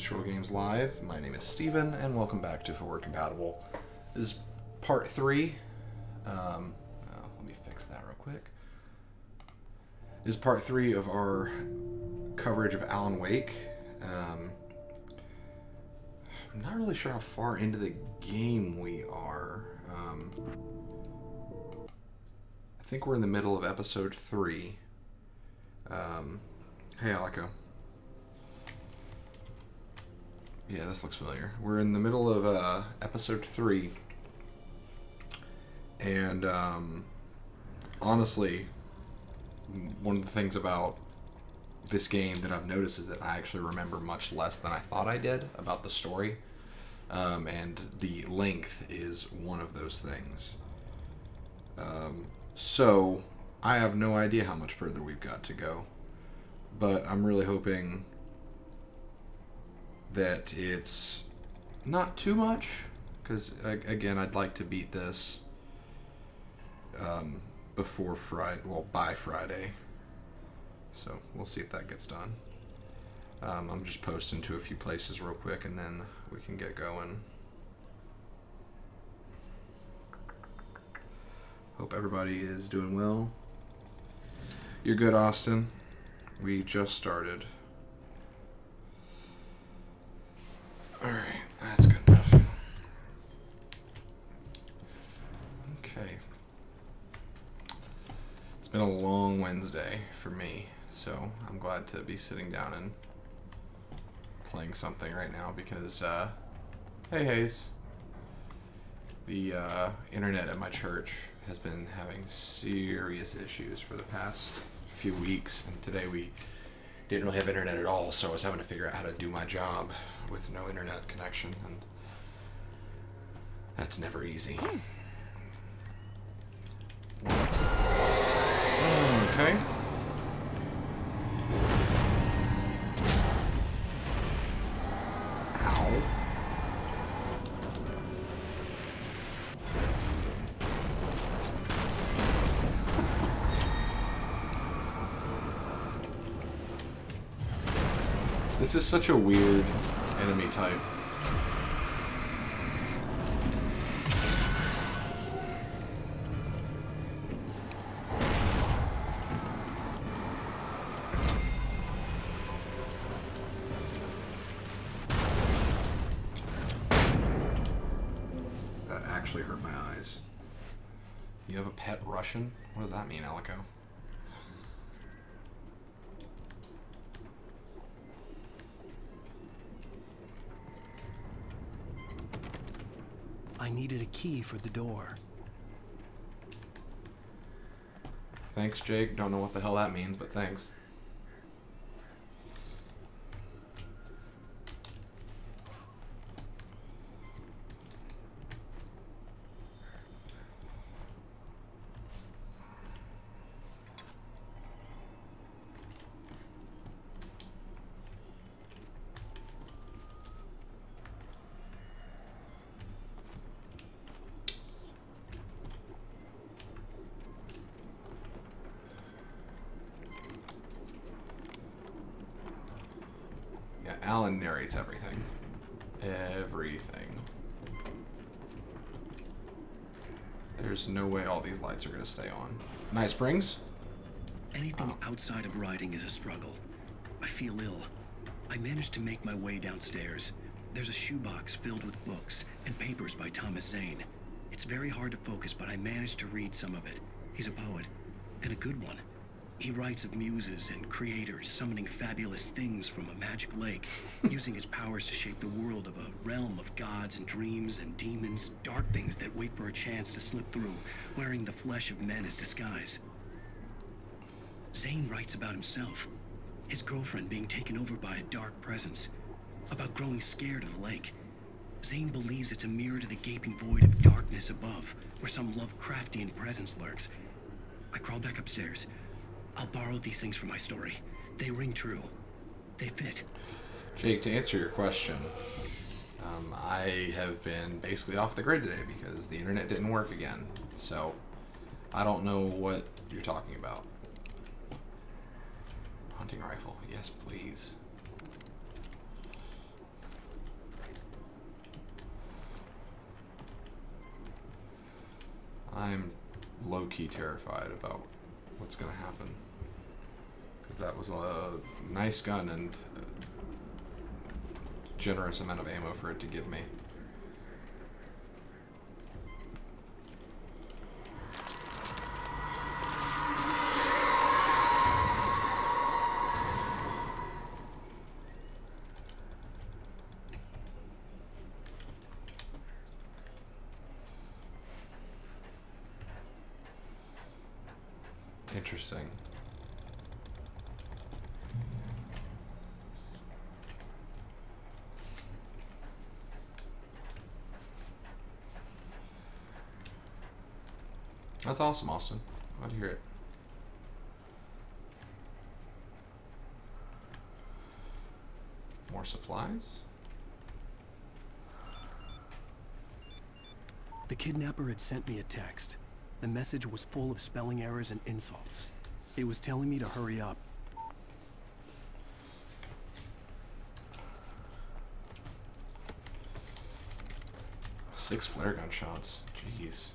to Chortle Games Live. My name is Steven, and welcome back to Forward Compatible. This is part 3. Let me fix that real quick. This is part 3 of our coverage of Alan Wake. I'm not really sure how far into the game we are. I think we're in the middle of episode 3. Hey, Aleko. Yeah, this looks familiar. We're in the middle of episode 3. And honestly, one of the things about this game that I've noticed is that I actually remember much less than I thought I did about the story. And the length is one of those things. So, I have no idea how much further we've got to go. But I'm really hoping that it's not too much. Because, again, I'd like to beat this before Friday, well, by Friday. So, we'll see if that gets done. I'm just posting to a few places real quick and then we can get going. Hope everybody is doing well. You're good, Austin. We just started. Alright, that's good enough. Okay. It's been a long Wednesday for me, so I'm glad to be sitting down and playing something right now because, hey Hayes, the internet at my church has been having serious issues for the past few weeks, and today we didn't really have internet at all, so I was having to figure out how to do my job with no internet connection, and that's never easy. Okay. Ow. This is such a weird enemy type. That actually hurt my eyes. You have a pet Russian? What does that mean, Aleko? I needed a key for the door. Thanks, Jake. Don't know what the hell that means, but thanks. Alan narrates everything. Everything. There's no way all these lights are going to stay on. Night Springs? Anything outside of riding is a struggle. I feel ill. I managed to make my way downstairs. There's a shoebox filled with books and papers by Thomas Zane. It's very hard to focus, but I managed to read some of it. He's a poet, and a good one. He writes of muses and creators summoning fabulous things from a magic lake, using his powers to shape the world of a realm of gods and dreams and demons, dark things that wait for a chance to slip through, wearing the flesh of men as disguise. Zane writes about himself, his girlfriend being taken over by a dark presence, about growing scared of the lake. Zane believes it's a mirror to the gaping void of darkness above, where some Lovecraftian presence lurks. I crawl back upstairs. I'll borrow these things for my story. They ring true. They fit. Jake, to answer your question, I have been basically off the grid today because the internet didn't work again. So, I don't know what you're talking about. Hunting rifle. Yes, please. low-key terrified about what's gonna happen. Because that was a nice gun and a generous amount of ammo for it to give me. Interesting. That's awesome, Austin. Glad to hear it. More supplies? The kidnapper had sent me a text. The message was full of spelling errors and insults. It was telling me to hurry up. Six flare gun shots. Jeez.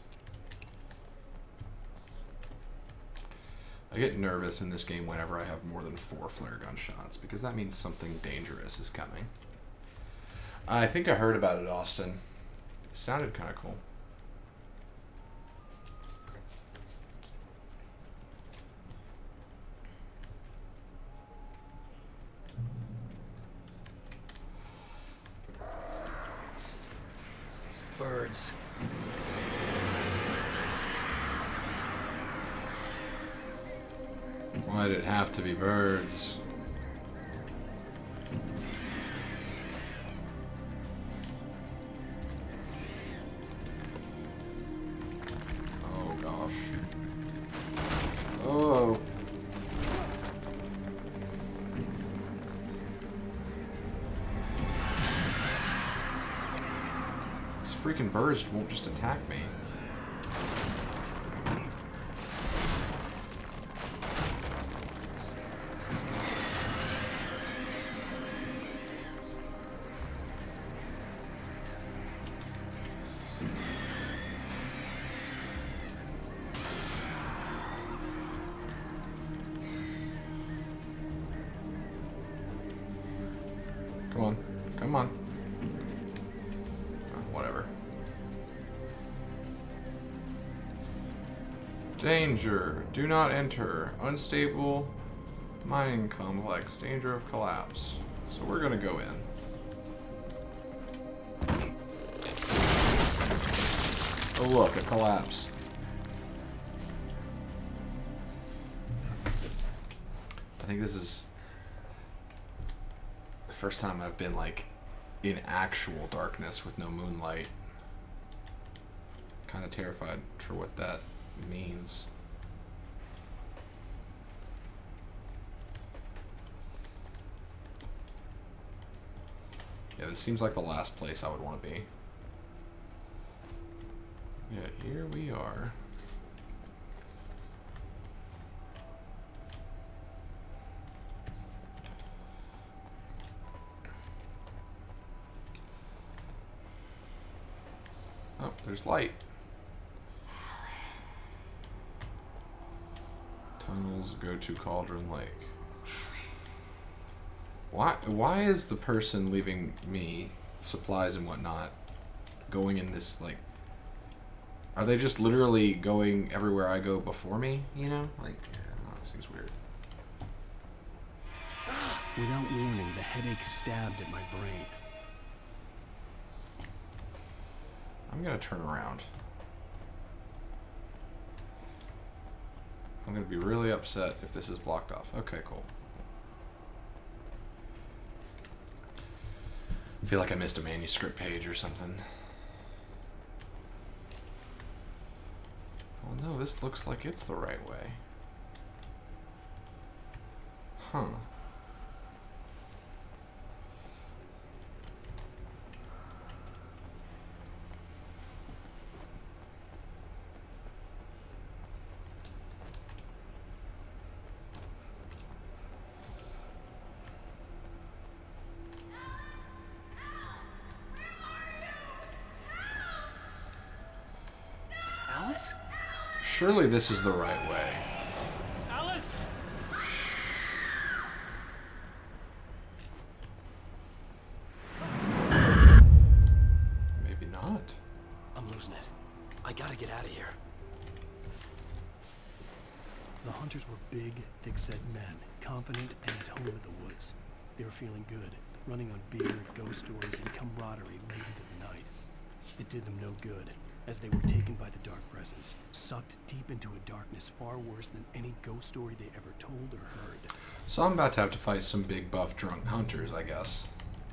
I get nervous in this game whenever I have more than 4 flare gun shots because that means something dangerous is coming. I think I heard about it, Austin. It sounded kind of cool. Birds. Why'd it have to be birds? Oh gosh. Oh. These freaking birds won't just attack me. Come on. Come on. Whatever. Danger. Do not enter. Unstable mining complex. Danger of collapse. So we're gonna go in. Oh look, a collapse. I think this is the first time I've been like in actual darkness with no moonlight. Kind of terrified for what that means. Yeah, this seems like the last place I would want to be. Yeah, here we are. Oh, there's light. Tunnels go to Cauldron Lake. Why is the person leaving me supplies and whatnot going in this, like, are they just literally going everywhere I go before me, you know? Like, yeah, this seems weird. Without warning, the headache stabbed at my brain. I'm gonna turn around. I'm gonna be really upset if this is blocked off. Okay, cool. I feel like I missed a manuscript page or something. Oh no, this looks like it's the right way. Huh. Alice? Surely this is the right way. Alice! Maybe not. I'm losing it. I gotta get out of here. The hunters were big, thick-set men, confident and at home in the woods. They were feeling good, running on beer, ghost stories, and camaraderie late into the night. It did them no good, as they were taken by the dark presence, sucked deep into a darkness far worse than any ghost story they ever told or heard. So I'm about to have to fight some big, buff, drunk hunters, I guess.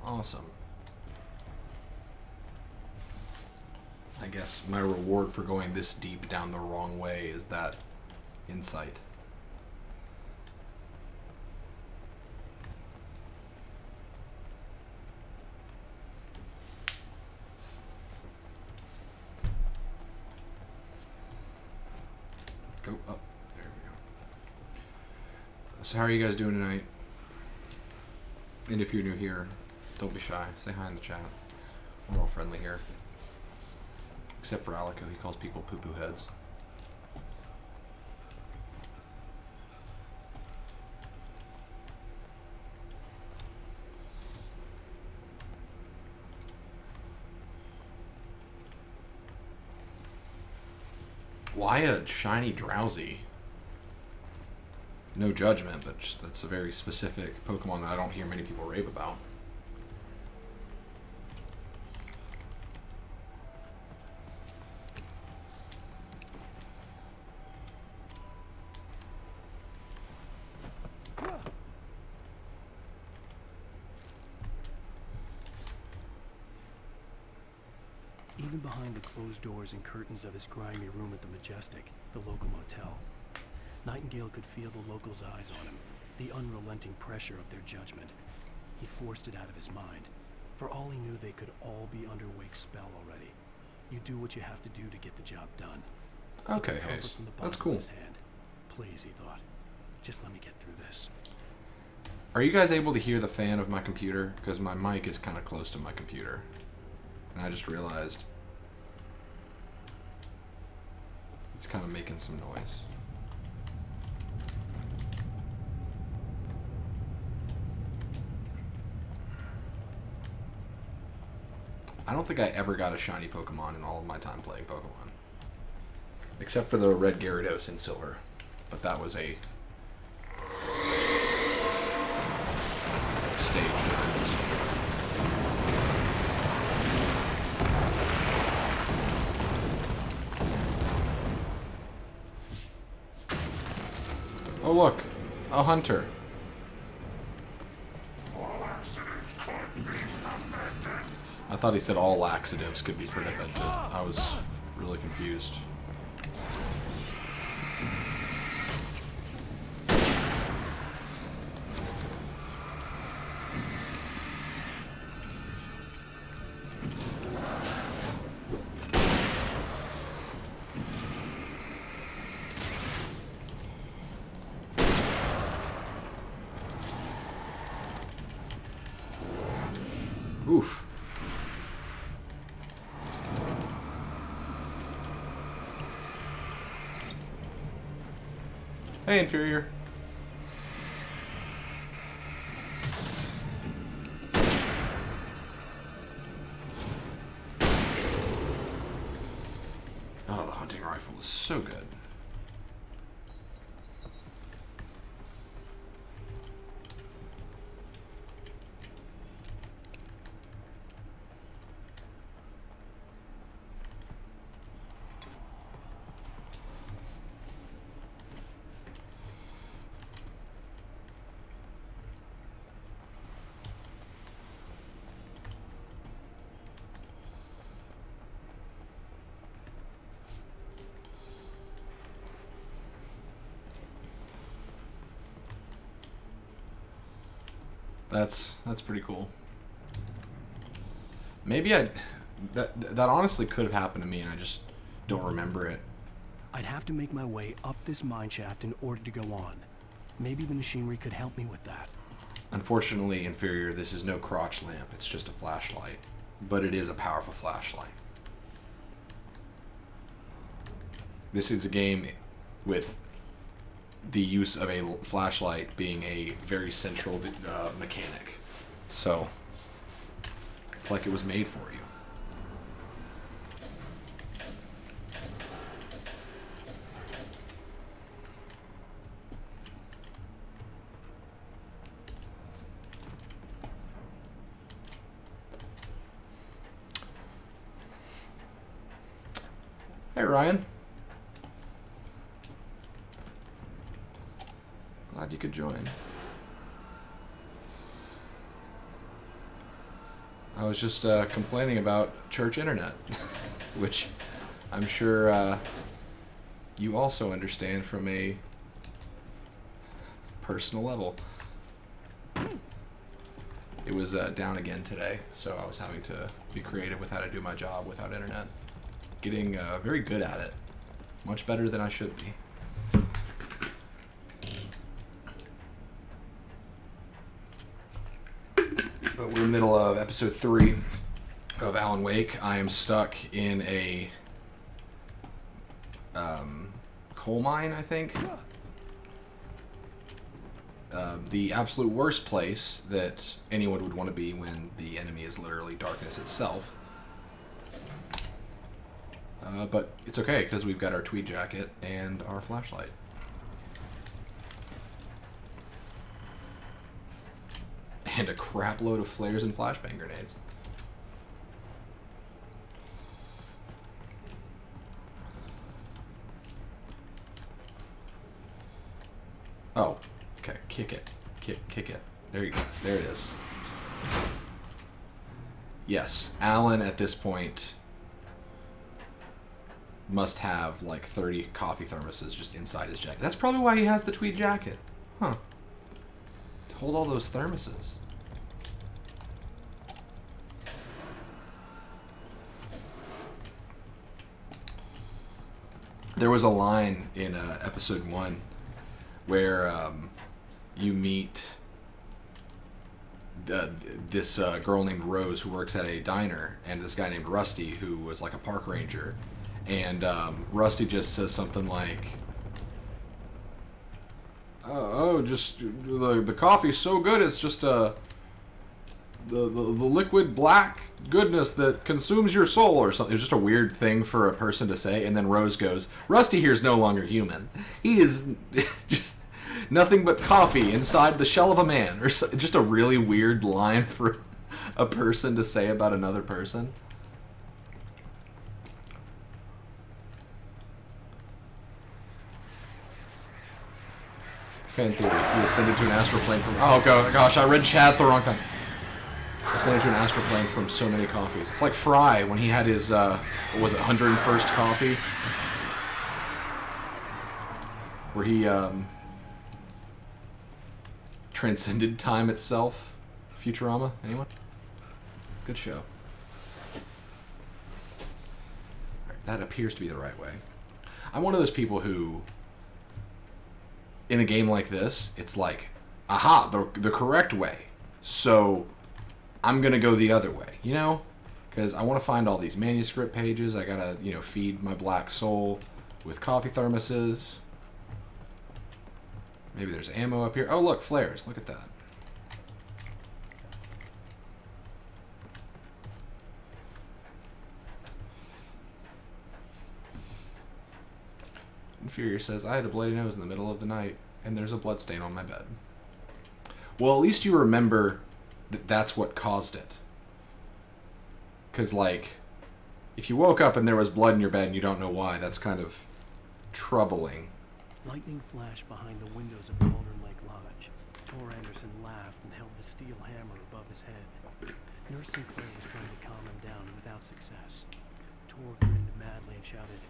Awesome. I guess my reward for going this deep down the wrong way is that insight. Go up. There we go. So how are you guys doing tonight? And if you're new here, don't be shy. Say hi in the chat. We're all friendly here. Except for Alico, he calls people poo-poo heads. Why a shiny drowsy? No judgment, but just, that's a very specific Pokemon that I don't hear many people rave about. Even behind the closed doors and curtains of his grimy room at the Majestic, the local motel, Nightingale could feel the locals' eyes on him, the unrelenting pressure of their judgment. He forced it out of his mind. For all he knew, they could all be under Wake's spell already. You do what you have to do to get the job done. Okay, Hayes. That's cool. His hand. Please, he thought. Just let me get through this. Are you guys able to hear the fan of my computer? Because my mic is kind of close to my computer. And I just realized it's kind of making some noise. I don't think I ever got a shiny Pokemon in all of my time playing Pokemon. Except for the red Gyarados in silver. But that was a stage difference. Oh look, a hunter. I thought he said all laxatives could be prevented. I was really confused. Oof. Hey, Inferior. Oh, the hunting rifle is so good. That's pretty cool. Maybe that honestly could have happened to me and I just don't remember it. I'd have to make my way up this mine shaft in order to go on. Maybe the machinery could help me with that. Unfortunately, Inferior, this is no crotch lamp. It's just a flashlight. But it is a powerful flashlight. This is a game with the use of a flashlight being a very central mechanic. So, it's like it was made for you. Hey, Ryan. Glad you could join. I was just complaining about church internet, which I'm sure you also understand from a personal level. It was down again today, so I was having to be creative with how to do my job without internet. Getting very good at it. Much better than I should be. But we're in the middle of episode 3 of Alan Wake. I am stuck in a coal mine, I think. The absolute worst place that anyone would want to be when the enemy is literally darkness itself. But it's okay, because we've got our tweed jacket and our flashlight. And a crap load of flares and flashbang grenades. Oh, okay, kick it. Kick it. There you go. There it is. Yes, Alan at this point must have like 30 coffee thermoses just inside his jacket. That's probably why he has the tweed jacket. Huh. To hold all those thermoses. There was a line in episode 1 where you meet this girl named Rose who works at a diner, and this guy named Rusty who was like a park ranger. And Rusty just says something like, just the coffee's so good, it's just the liquid black goodness that consumes your soul, or something. It's just a weird thing for a person to say. And then Rose goes, Rusty here is no longer human. He is just nothing but coffee inside the shell of a man. Or so, just a really weird line for a person to say about another person. Fan theory. He ascended to an astral plane from... Oh, gosh, I read chat the wrong time. Ascended to an astral plane from so many coffees. It's like Fry when he had his, what was it, 101st coffee? Where he, transcended time itself. Futurama? Anyone? Good show. Alright, that appears to be the right way. I'm one of those people who... in a game like this, it's like, aha, the correct way. So I'm going to go the other way, you know? Because I want to find all these manuscript pages. I got to, you know, feed my black soul with coffee thermoses. Maybe there's ammo up here. Oh, look, flares. Look at that. Inferior says, I had a bloody nose in the middle of the night, and there's a bloodstain on my bed. Well, at least you remember that that's what caused it. Because, like, if you woke up and there was blood in your bed and you don't know why, that's kind of troubling. Lightning flashed behind the windows of Cauldron Lake Lodge. Tor Anderson laughed and held the steel hammer above his head. Nurse Sinclair was trying to calm him down without success. Tor grinned madly and shouted,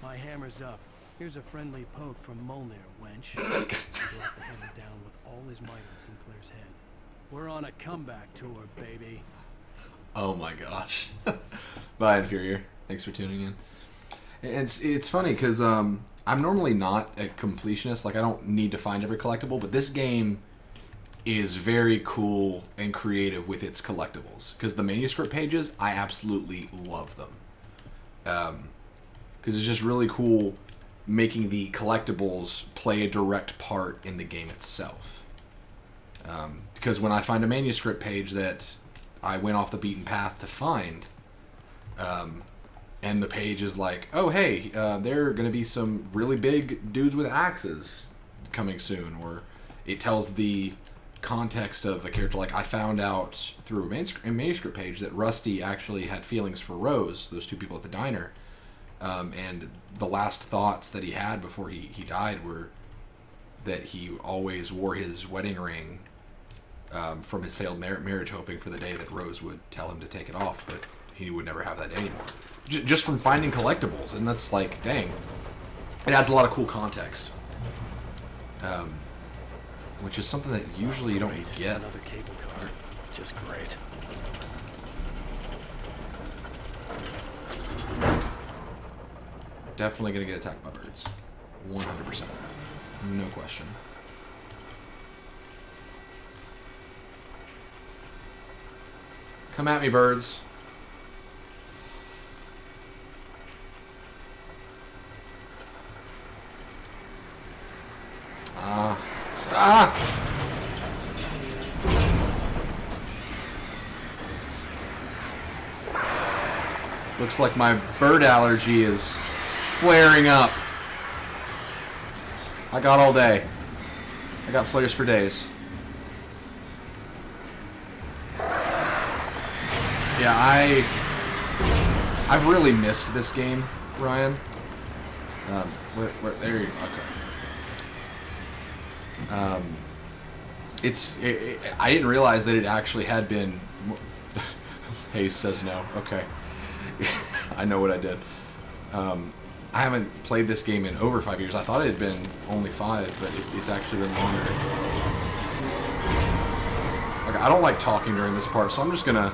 "My hammer's up. Here's a friendly poke from Molnir, wench." He brought the hammer down with all his might on Sinclair's head. "We're on a comeback tour, baby." Oh my gosh. Bye, Inferior. Thanks for tuning in. It's funny because I'm normally not a completionist. Like, I don't need to find every collectible, but this game is very cool and creative with its collectibles. Because the manuscript pages, I absolutely love them. Because it's just really cool making the collectibles play a direct part in the game itself. Because when I find a manuscript page that I went off the beaten path to find, and the page is like, oh hey, there are going to be some really big dudes with axes coming soon, or it tells the context of a character. Like, I found out through a manuscript page that Rusty actually had feelings for Rose, those two people at the diner, and the last thoughts that he had before he died were that he always wore his wedding ring from his failed marriage, hoping for the day that Rose would tell him to take it off, but he would never have that day anymore. Just from finding collectibles, and that's like, dang. It adds a lot of cool context. Which is something that usually you don't get. Another cable car. Just great. Definitely gonna get attacked by birds. 100%. No question. Come at me, birds. Looks like my bird allergy is flaring up. I got all day. I got flares for days. Yeah, I've really missed this game, Ryan. There you go. Okay. I didn't realize that it actually had been. Hayes says no. Okay. I know what I did. I haven't played this game in over 5 years. I thought it had been only 5, but it's actually been longer. Like, I don't like talking during this part, so I'm just gonna.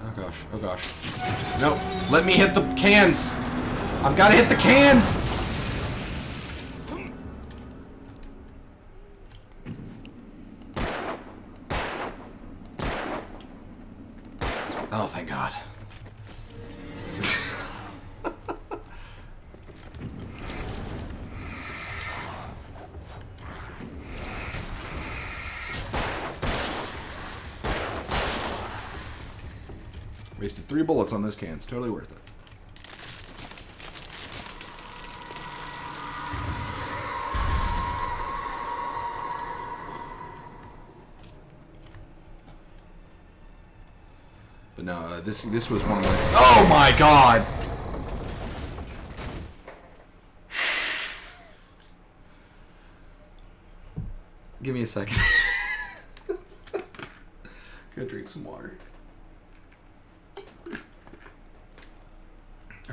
Oh gosh. Oh gosh. No, let me hit the cans. I've got to hit the cans. Oh, thank God. Wasted 3 bullets on those cans. Totally worth it. But no, this was one of my... Oh my God! Give me a second. Go drink some water.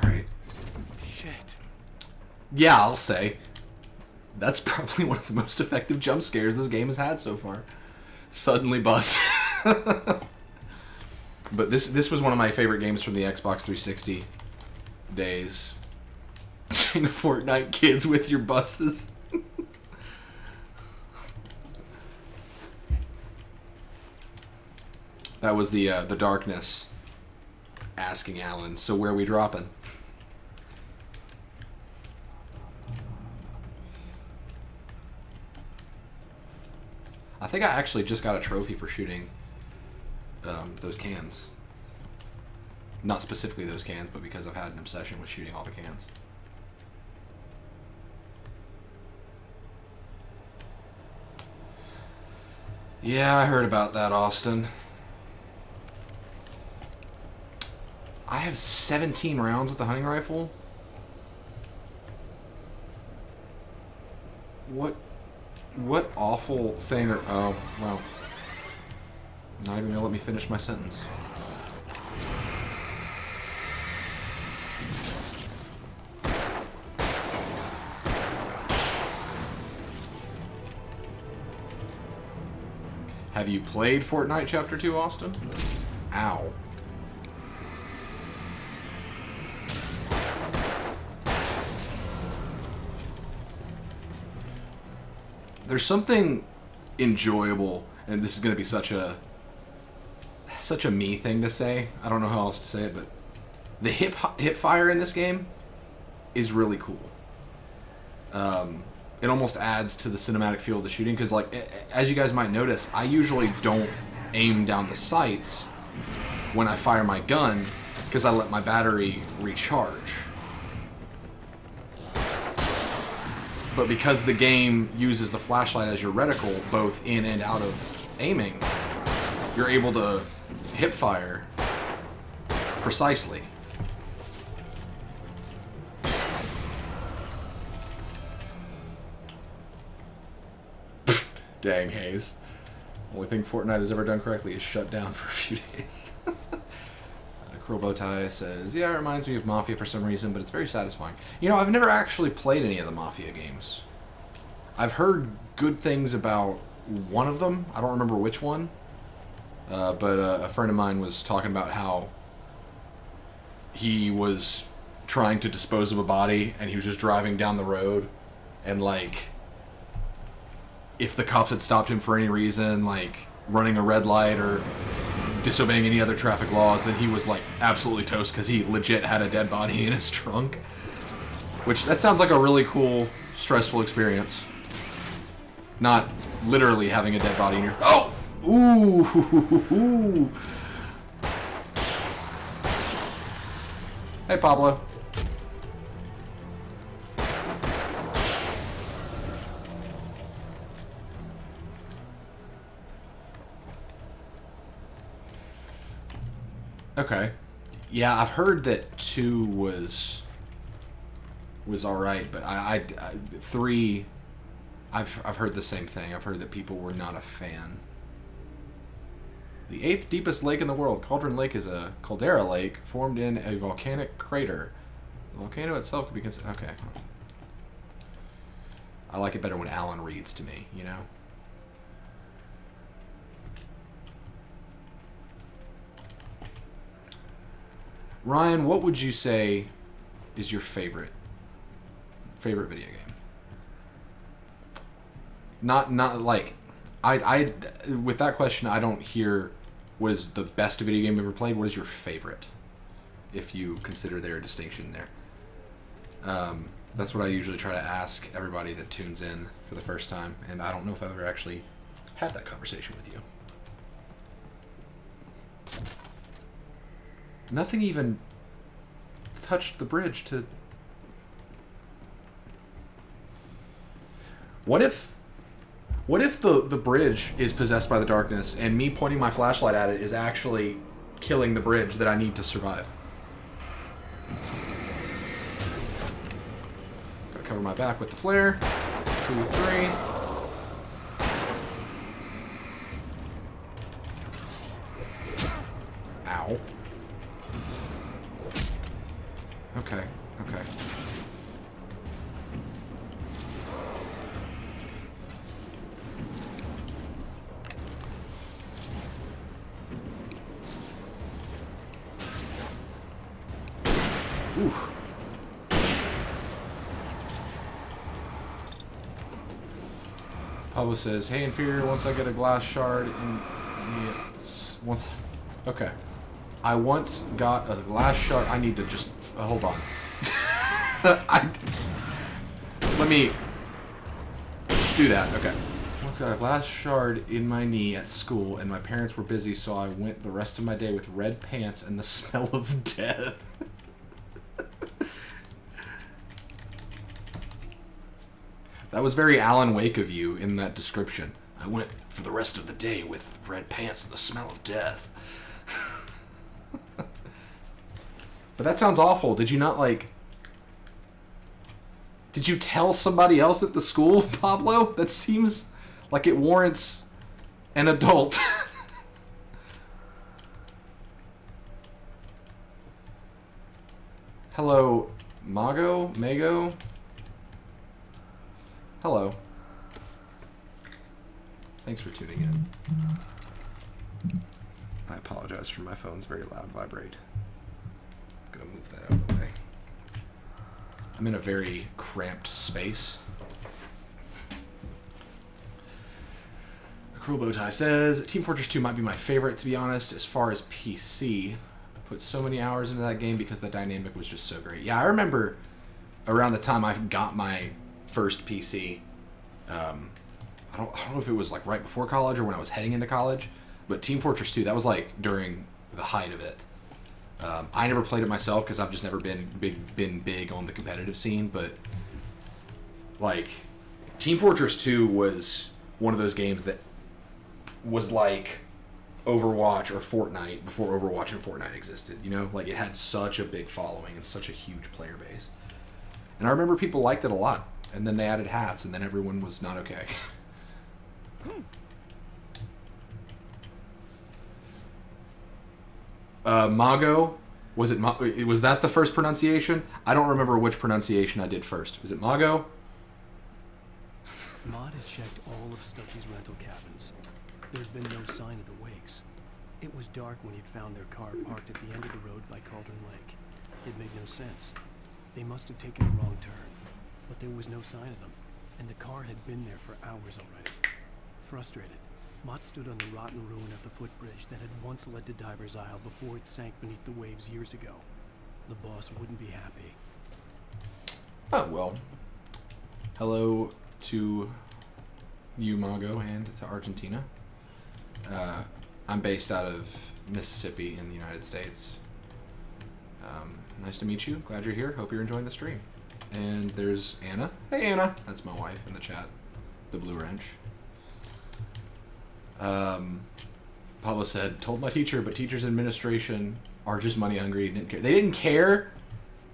Alright. Shit. Yeah, I'll say. That's probably one of the most effective jump scares this game has had so far. Suddenly bust. But this was one of my favorite games from the Xbox 360 days. Chain of Fortnite kids with your buses. That was the darkness asking Alan, so where are we dropping? I think I actually just got a trophy for shooting those cans. Not specifically those cans, but because I've had an obsession with shooting all the cans. Yeah, I heard about that, Austin. I have 17 rounds with the hunting rifle? What awful thing are... Oh, well. Not even gonna let me finish my sentence. Have you played Fortnite Chapter 2, Austin? Ow. There's something enjoyable, and this is going to be such a me thing to say. I don't know how else to say it, but The hip fire in this game is really cool. It almost adds to the cinematic feel of the shooting, because, like, as you guys might notice, I usually don't aim down the sights when I fire my gun, because I let my battery recharge. But because the game uses the flashlight as your reticle, both in and out of aiming, you're able to hip fire precisely. Dang, Hayes. Only thing Fortnite has ever done correctly is shut down for a few days. Cruel Bowtie says, yeah, it reminds me of Mafia for some reason, but it's very satisfying. You know, I've never actually played any of the Mafia games. I've heard good things about one of them. I don't remember which one. But a friend of mine was talking about how he was trying to dispose of a body, and he was just driving down the road, and, like, if the cops had stopped him for any reason, like running a red light or disobeying any other traffic laws, then he was, like, absolutely toast because he legit had a dead body in his trunk. Which, that sounds like a really cool, stressful experience. Not literally having a dead body in your... Oh! Ooh! Hey, Pablo. Okay. Yeah, I've heard that 2 was alright, but I 3, I've heard the same thing. I've heard that people were not a fan. The 8th deepest lake in the world, Cauldron Lake, is a caldera lake formed in a volcanic crater. The volcano itself could be considered... Okay. I like it better when Alan reads to me, you know? Ryan, what would you say is your favorite video game? Not like I with that question, I don't hear what is the best video game you ever played. What is your favorite, if you consider there a distinction there? That's what I usually try to ask everybody that tunes in for the first time, and I don't know if I've ever actually had that conversation with you. Nothing even touched the bridge to... What if the bridge is possessed by the darkness and me pointing my flashlight at it is actually killing the bridge that I need to survive? Gotta cover my back with the flare. 2, 3. Ow. Okay, okay. Oof. Pablo says, hey, Inferior, once I get a glass shard in... Once... Okay. I once got a glass shard... I need to just... hold on. Let me... do that. Okay. Once got a glass shard in my knee at school, and my parents were busy, so I went the rest of my day with red pants and the smell of death. That was very Alan Wake of you in that description. I went for the rest of the day with red pants and the smell of death. But that sounds awful. Did you not, like... Did you tell somebody else at the school, Pablo? That seems like it warrants an adult. Hello, Mago? Hello. Thanks for tuning in. I apologize for my phone's very loud vibrate. I'm gonna move that out of the way. I'm in a very cramped space. The Cruel Bowtie says, Team Fortress 2 might be my favorite, to be honest, as far as PC. Put so many hours into that game because the dynamic was just so great. Yeah, I remember around the time I got my first PC. I don't know if it was like right before college or when I was heading into college, but Team Fortress 2, that was like during the height of it. I never played it myself because I've just never been big on the competitive scene, but like Team Fortress 2 was one of those games that was like Overwatch or Fortnite before Overwatch and Fortnite existed, you know? Like, it had such a big following and such a huge player base. And I remember people liked it a lot, and then they added hats, and then everyone was not okay. Mago, was that the first pronunciation? I don't remember which pronunciation I did first. Was it Mago? Maud had checked all of Stucky's rental cabins. There had been no sign of the wakes. It was dark when he'd found their car parked at the end of the road by Cauldron Lake. It made no sense. They must have taken a wrong turn, but there was no sign of them, and the car had been there for hours already. Frustrated, Mott stood on the rotten ruin of the footbridge that had once led to Diver's Isle before it sank beneath the waves years ago. The boss wouldn't be happy. Oh, well. Hello to you, Mago, and to Argentina. I'm based out of Mississippi in the United States. Nice to meet you. Glad you're here. Hope you're enjoying the stream. And there's Anna. Hey, Anna. That's my wife in the chat. The Blue Wrench. Pablo said, told my teacher, but teachers' administration are just money hungry. Didn't care. They didn't care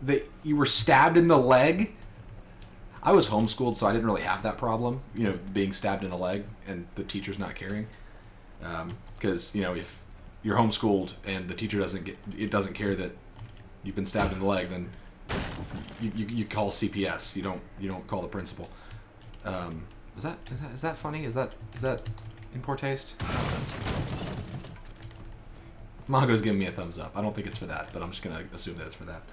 that you were stabbed in the leg. I was homeschooled, so I didn't really have that problem, you know, being stabbed in the leg and the teacher's not caring. Because, you know, if you're homeschooled and the teacher doesn't care that you've been stabbed in the leg, then you call CPS. You don't call the principal. Is that funny? Is that in poor taste? Mongo's giving me a thumbs up. I don't think it's for that, but I'm just gonna assume that it's for that.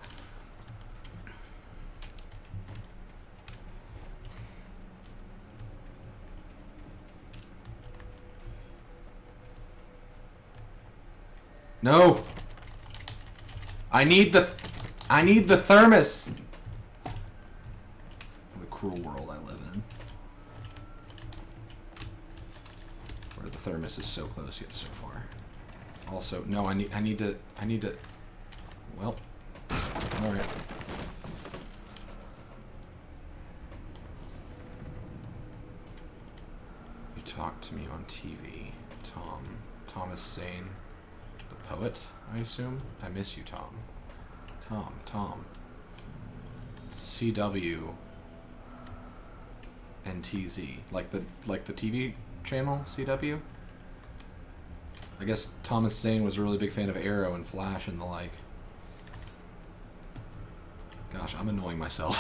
No. I need the thermos. The cruel world I live in, where the thermos is so close yet so far. Also, no, I need to. Well, all right. You talked to me on TV, Thomas Zane. Poet, I assume. I miss you, Tom. Tom. CW and TZ, like the TV channel CW. I guess Thomas Zane was a really big fan of Arrow and Flash and the like. Gosh, I'm annoying myself.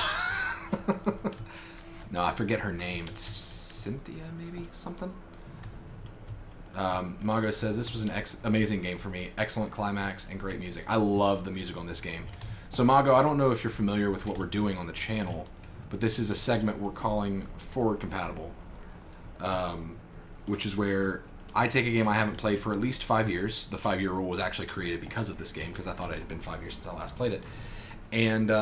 No, I forget her name. It's Cynthia, maybe something. Mago says, this was an amazing game for me. Excellent climax and great music. I love the music on this game. So Mago, I don't know if you're familiar with what we're doing on the channel, but this is a segment we're calling Forward Compatible, which is where I take a game I haven't played for at least 5 years. The 5-year rule was actually created because of this game, because I thought it had been 5 years since I last played it. And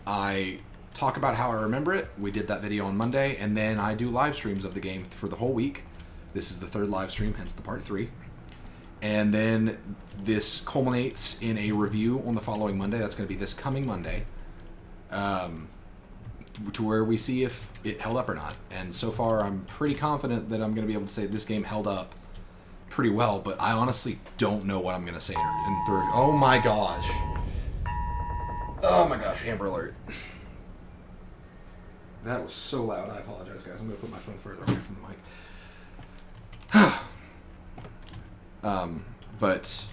I talk about how I remember it. We did that video on Monday, and then I do live streams of the game for the whole week. This is the third live stream, hence the part 3. And then this culminates in a review on the following Monday. That's going to be this coming Monday, to where we see if it held up or not. And so far, I'm pretty confident that I'm going to be able to say this game held up pretty well, but I honestly don't know what I'm going to say in the review. Oh my gosh. Oh my gosh, Amber Alert. That was so loud. I apologize, guys. I'm going to put my phone further away from the mic. But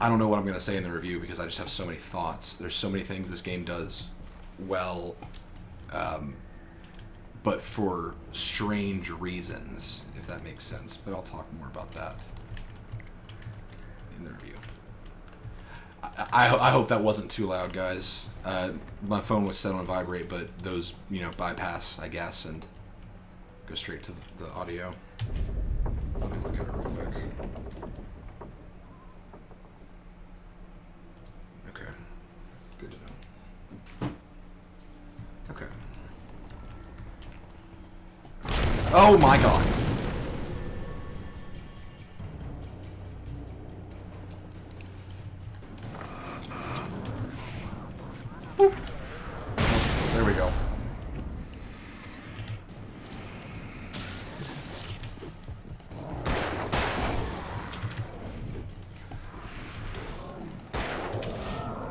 I don't know what I'm going to say in the review because I just have so many thoughts. There's so many things this game does well, but for strange reasons, if that makes sense. But I'll talk more about that in the review. I hope that wasn't too loud, guys. My phone was set on vibrate, but those, bypass, I guess, and go straight to the audio. Let me look at it real quick. Oh my god. Boop. There we go.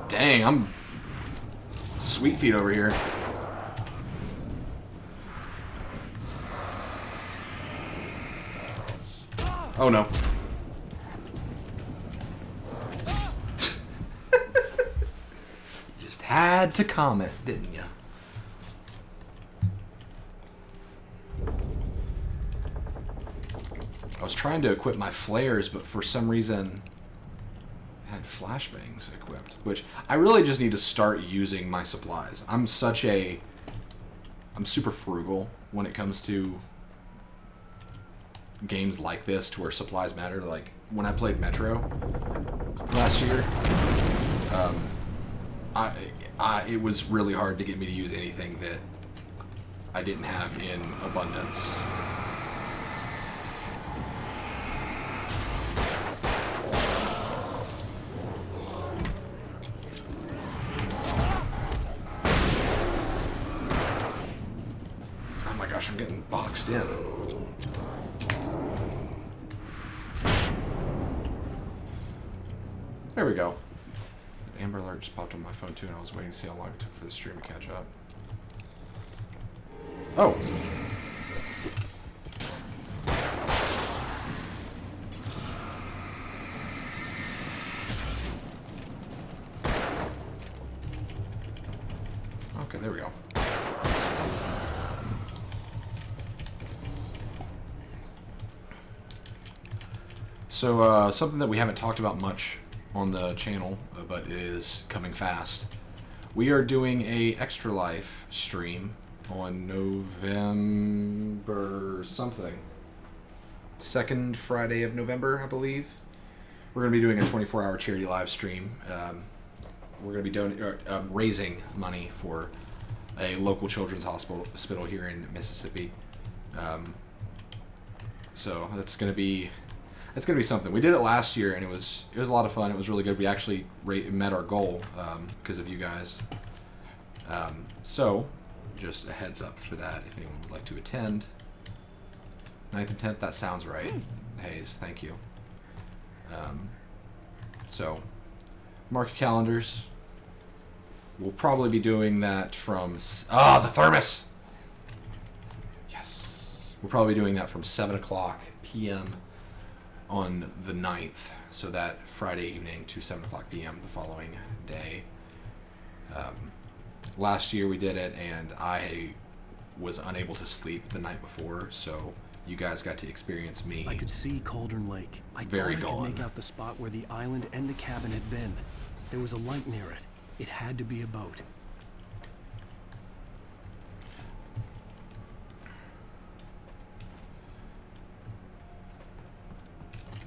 Dang, I'm sweet feet over here. Oh no. Just had to comment, didn't you? I was trying to equip my flares, but for some reason I had flashbangs equipped, which I really just need to start using my supplies. I'm super frugal when it comes to games like this, to where supplies matter. Like when I played Metro last year, it was really hard to get me to use anything that I didn't have in abundance. Oh my gosh, I'm getting boxed in. There we go. Amber Alert just popped on my phone too, and I was waiting to see how long it took for the stream to catch up. Oh. Okay, there we go. So, something that we haven't talked about much on the channel, but it is coming fast. We are doing a Extra Life stream on November something. 2nd Friday of November, I believe. We're going to be doing a 24-hour charity live stream. We're going to be raising money for a local children's hospital here in Mississippi. So that's going to be... It's going to be something. We did it last year, and it was a lot of fun. It was really good. We actually met our goal because of you guys. So, just a heads up for that if anyone would like to attend. 9th and 10th, that sounds right. Hayes, thank you. So, mark your calendars. We'll probably be doing that from... the thermos! Yes. We'll probably be doing that from 7 o'clock p.m. on the 9th, so that Friday evening to 7 o'clock p.m. the following day. Last year we did it, and I was unable to sleep the night before, so you guys got to experience me. I could see Cauldron Lake. I Very thought I gone. could make out the spot where the island and the cabin had been. There was a light near it. It had to be a boat.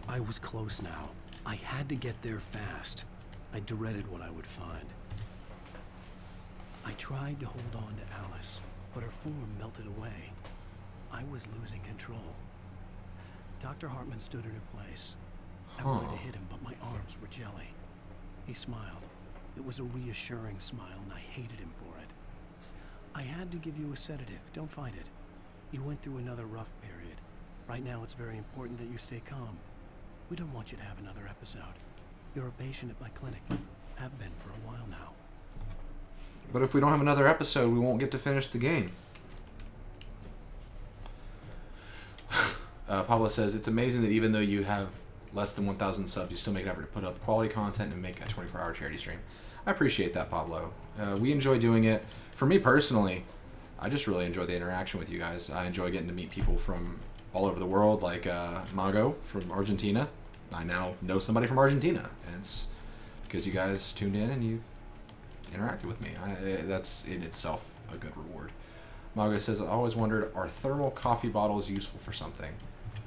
I was close now. I had to get there fast. I dreaded what I would find. I tried to hold on to Alice, but her form melted away. I was losing control. Dr. Hartman stood in her place. I wanted to hit him, but my arms were jelly. He smiled. It was a reassuring smile, and I hated him for it. I had to give you a sedative. Don't fight it. You went through another rough period. Right now, it's very important that you stay calm. We don't want you to have another episode. You're a patient at my clinic. Have been for a while now. But if we don't have another episode, we won't get to finish the game. Pablo says, it's amazing that even though you have less than 1,000 subs, you still make an effort to put up quality content and make a 24-hour charity stream. I appreciate that, Pablo. We enjoy doing it. For me personally, I just really enjoy the interaction with you guys. I enjoy getting to meet people from all over the world, like Mago from Argentina. I now know somebody from Argentina, and it's because you guys tuned in and you interacted with me. That's in itself a good reward. Mago says, I always wondered, are thermal coffee bottles useful for something?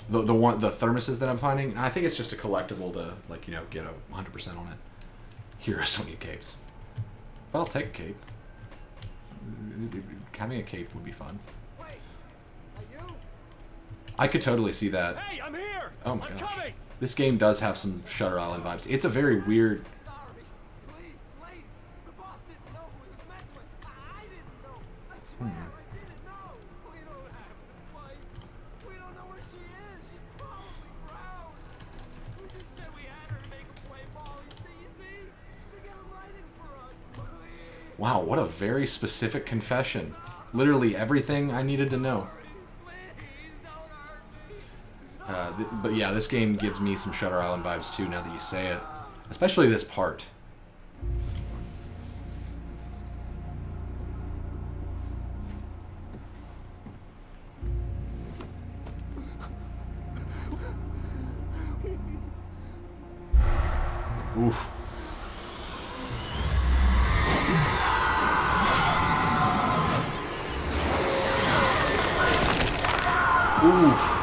The thermoses that I'm finding, I think it's just a collectible to, like, you know, get a 100% on it. Here are so many capes. But I'll take a cape. Having a cape would be fun. Wait, are you? I could totally see that. Hey, I'm here! Oh my I'm gosh. coming! This game does have some Shutter Island vibes. It's a very weird... Sorry. Please, lady. The boss didn't know who he was messing with. I didn't know. I swear, I didn't know. We don't have his wife. We don't know where she is. She's probably drowned. We just said we had her to make a play ball. You see? To get him writing for us. Please. Wow, what a very specific confession. Literally everything I needed to know. Please, don't hurt me. But yeah, this game gives me some Shutter Island vibes too, now that you say it. Especially this part. Oof. Oof.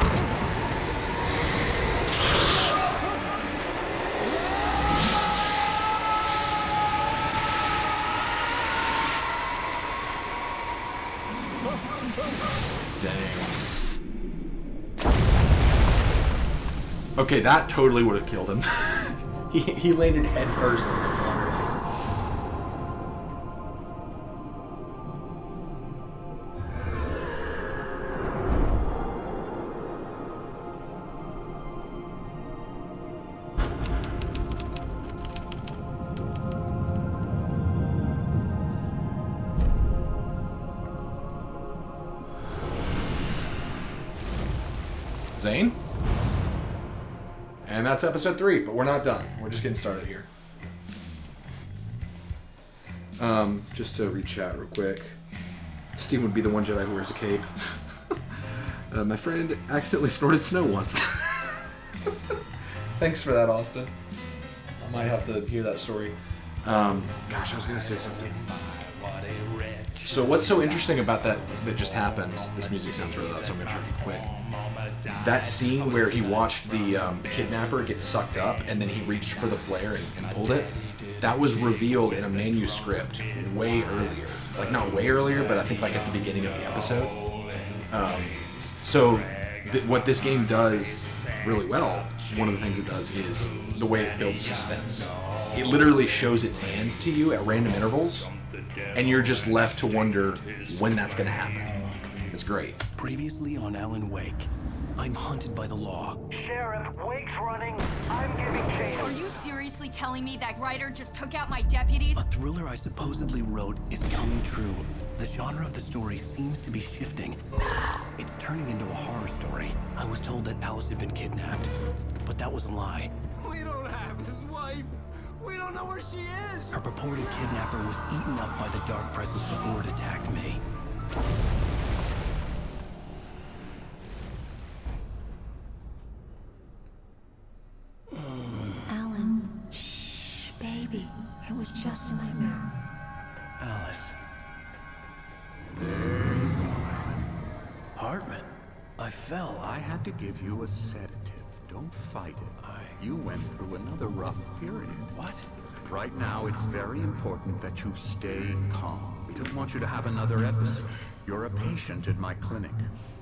Dang. Okay, that totally would have killed him. he landed head first in that water. Zane? And that's episode 3, but we're not done. We're just getting started here. Just to re-chat real quick. Steve would be the one Jedi who wears a cape. My friend accidentally snorted snow once. Thanks for that, Austin. I might have to hear that story. Gosh, I was going to say something. So what's so interesting about that just happened, this music sounds really loud, so I'm going to try to be quick. That scene where he watched the kidnapper get sucked up and then he reached for the flare and pulled it, that was revealed in a manuscript way earlier. Like, not way earlier, but I think like at the beginning of the episode. What this game does really well, one of the things it does is the way it builds suspense. It literally shows its hand to you at random intervals, and you're just left to wonder when that's going to happen. It's great. Previously on Alan Wake, I'm hunted by the law. Sheriff, Wake's running. I'm giving chase. Are you seriously telling me that writer just took out my deputies? A thriller I supposedly wrote is coming true. The genre of the story seems to be shifting. It's turning into a horror story. I was told that Alice had been kidnapped, but that was a lie. We don't have his wife. We don't know where she is. Her purported kidnapper was eaten up by the dark presence before it attacked me. Alan, shh, baby. It was just a nightmare. Alice. There you go, Alan. Hartman. I fell. I had to give you a sedative. Don't fight it. You went through another rough period. What? Right now, it's very important that you stay calm. We don't want you to have another episode. You're a patient at my clinic.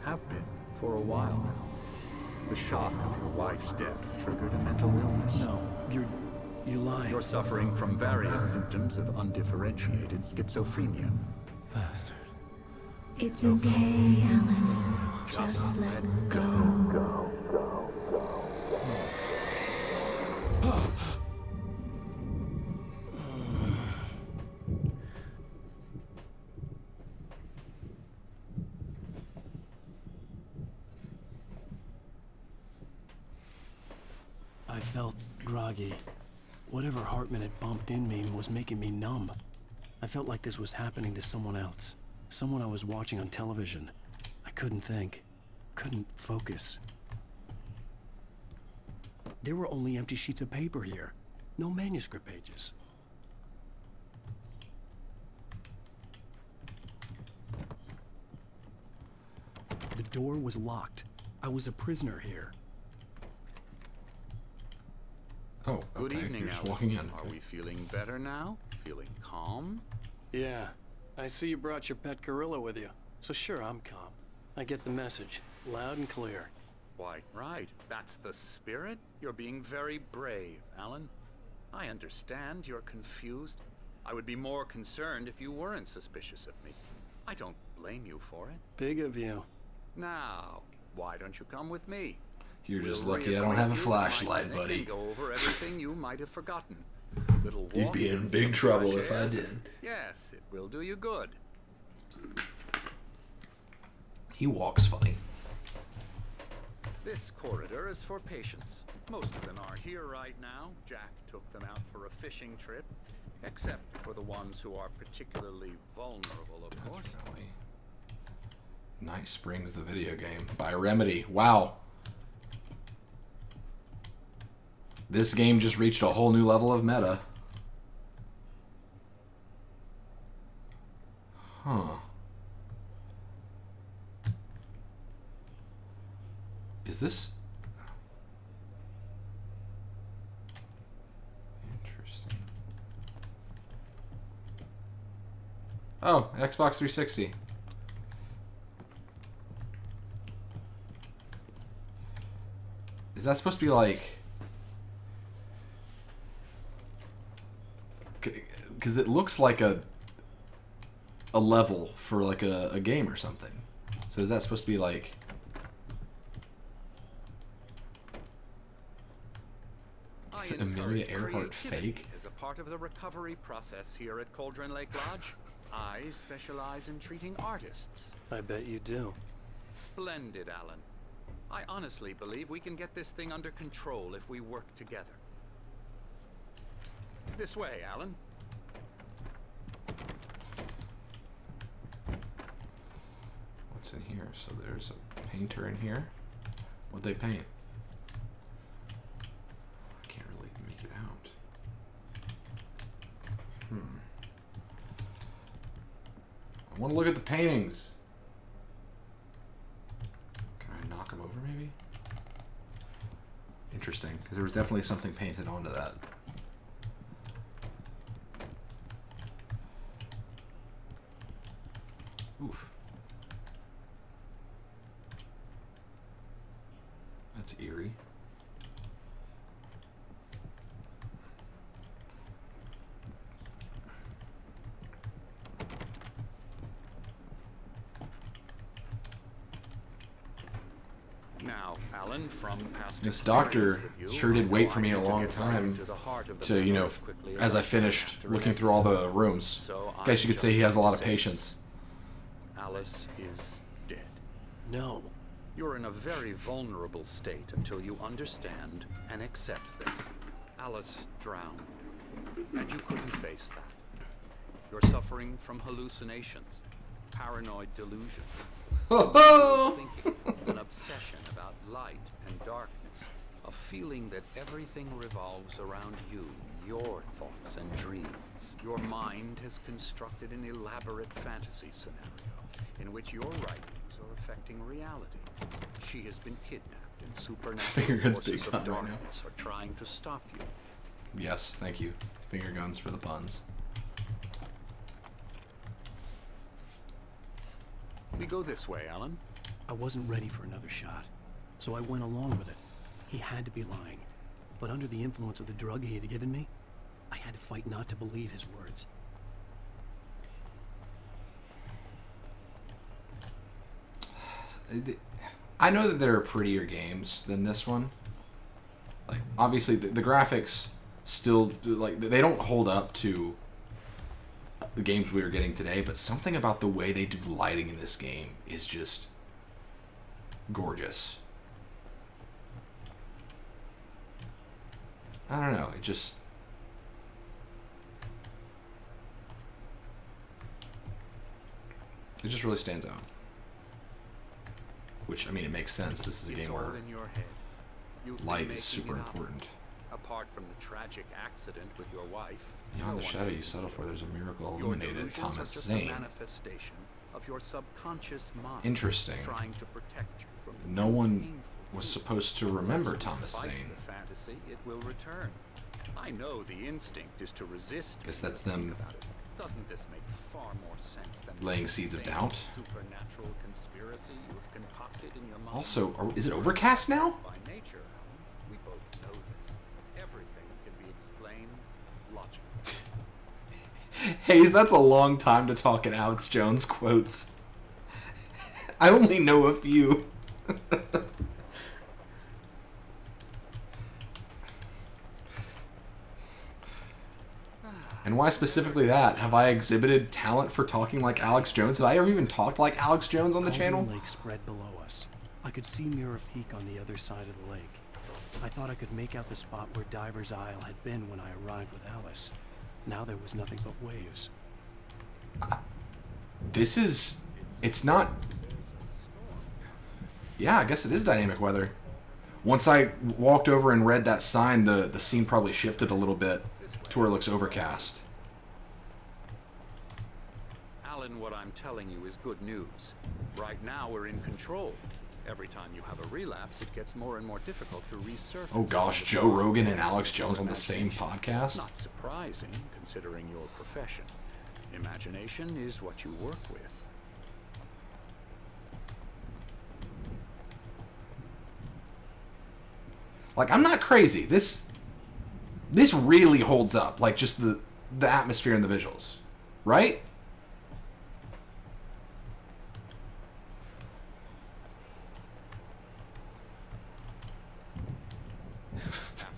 Have been for a while now. The shock of your wife's death triggered a mental illness. No, you're lying. You're suffering from various symptoms of undifferentiated schizophrenia. Bastard. It's okay, Alan. Just let go. I felt groggy. Whatever Hartman had bumped in me was making me numb. I felt like this was happening to someone else. Someone I was watching on television. I couldn't think. Couldn't focus. There were only empty sheets of paper here. No manuscript pages. The door was locked. I was a prisoner here. Oh, Good okay. evening, You're just Alan. walking in. Are Okay. we feeling better now? Feeling calm? Yeah. I see you brought your pet gorilla with you. So sure, I'm calm. I get the message. Loud and clear. Why, right. That's the spirit. You're being very brave, Alan. I understand you're confused. I would be more concerned if you weren't suspicious of me. I don't blame you for it. Big of you. Now, why don't you come with me? You're just We'll lucky I don't have a reacquaint you with my flashlight, clinic buddy. and go over everything you might have forgotten. Little You'd walk be in and big some trouble fresh if I air. did. Yes, it will do you good. He walks funny. This corridor is for patients. Most of them are here right now. Jack took them out for a fishing trip. Except for the ones who are particularly vulnerable, of course. Definitely. Night Springs, the video game by Remedy. Wow. This game just reached a whole new level of meta. Huh. Is this... Interesting. Oh, Xbox 360. Is that supposed to be like... Because it looks like a level for like a game or something. So is that supposed to be like... Is it Amelia Earhart fake? As a part of the recovery process here at Cauldron Lake Lodge, I specialize in treating artists. I bet you do. Splendid, Alan. I honestly believe we can get this thing under control if we work together. This way, Alan. What's in here? So there's a painter in here. What'd they paint? I can't really make it out. I want to look at the paintings. Can I knock them over maybe? Interesting, because there was definitely something painted onto that. Oof. That's eerie. Now, Alan, from past This experience doctor with you, sure I did know wait I for me a need to long get time right to the heart of the to, you know, matter as quickly as I can finished after looking an through all the accident. rooms. So I guess you could say he has a lot of patience. Alice is dead. No. You're in a very vulnerable state until you understand and accept this. Alice drowned, and you couldn't face that. You're suffering from hallucinations, paranoid delusion, thinking, an obsession about light and darkness, a feeling that everything revolves around you, your thoughts and dreams. Your mind has constructed an elaborate fantasy scenario in which your writings are affecting reality. She has been kidnapped, and supernatural Finger guns big forces time of right now. darkness are trying to stop you. Yes, thank you. Finger guns for the puns. We go this way, Alan. I wasn't ready for another shot, so I went along with it. He had to be lying. But under the influence of the drug he had given me, I had to fight not to believe his words. I know that there are prettier games than this one. Like, obviously, the graphics still, like, they don't hold up to the games we are getting today, but something about the way they do lighting in this game is just gorgeous. I don't know, it just... It just really stands out. Which, I mean, it makes sense. This is a It's game all where in your head. You've been light is making super it up. important. Apart from the tragic accident with your wife, Beyond no the one shadow has you been settle for, killed. there's a miracle Your illuminated. delusions Thomas are just Zane. a manifestation of your subconscious mind. Interesting. Trying to protect you from the No one painful was truth. supposed to remember Once you Thomas fight Zane. the fantasy, it will return. I know the instinct is to resist. Guess when that's you think them about it. Doesn't this make far more sense than Laying seeds of insane doubt. supernatural conspiracy you've concocted in your mind? Also, is it overcast now? By nature, Alan, we both know this. Everything can be explained logically. Hayes, that's a long time to talk in Alex Jones quotes. I only know a few. And why specifically that? Have I exhibited talent for talking like Alex Jones? Have I ever even talked like Alex Jones on the channel? The lake spread below us. I could see Mirror Peak on the other side of the lake. I thought I could make out the spot where Diver's Isle had been when I arrived with Alice. Now there was nothing but waves. This is... It's not... Yeah, I guess it is dynamic weather. Once I walked over and read that sign, the scene probably shifted a little bit to where it looks overcast. Alan, what I'm telling you is good news. Right now we're in control. Every time you have a relapse, it gets more and more difficult to resurface. Oh gosh, Joe Rogan and Alex Jones on the same podcast? Not surprising, considering your profession. Imagination is what you work with. Like, I'm not crazy. This really holds up. Like, just the atmosphere and the visuals. Right?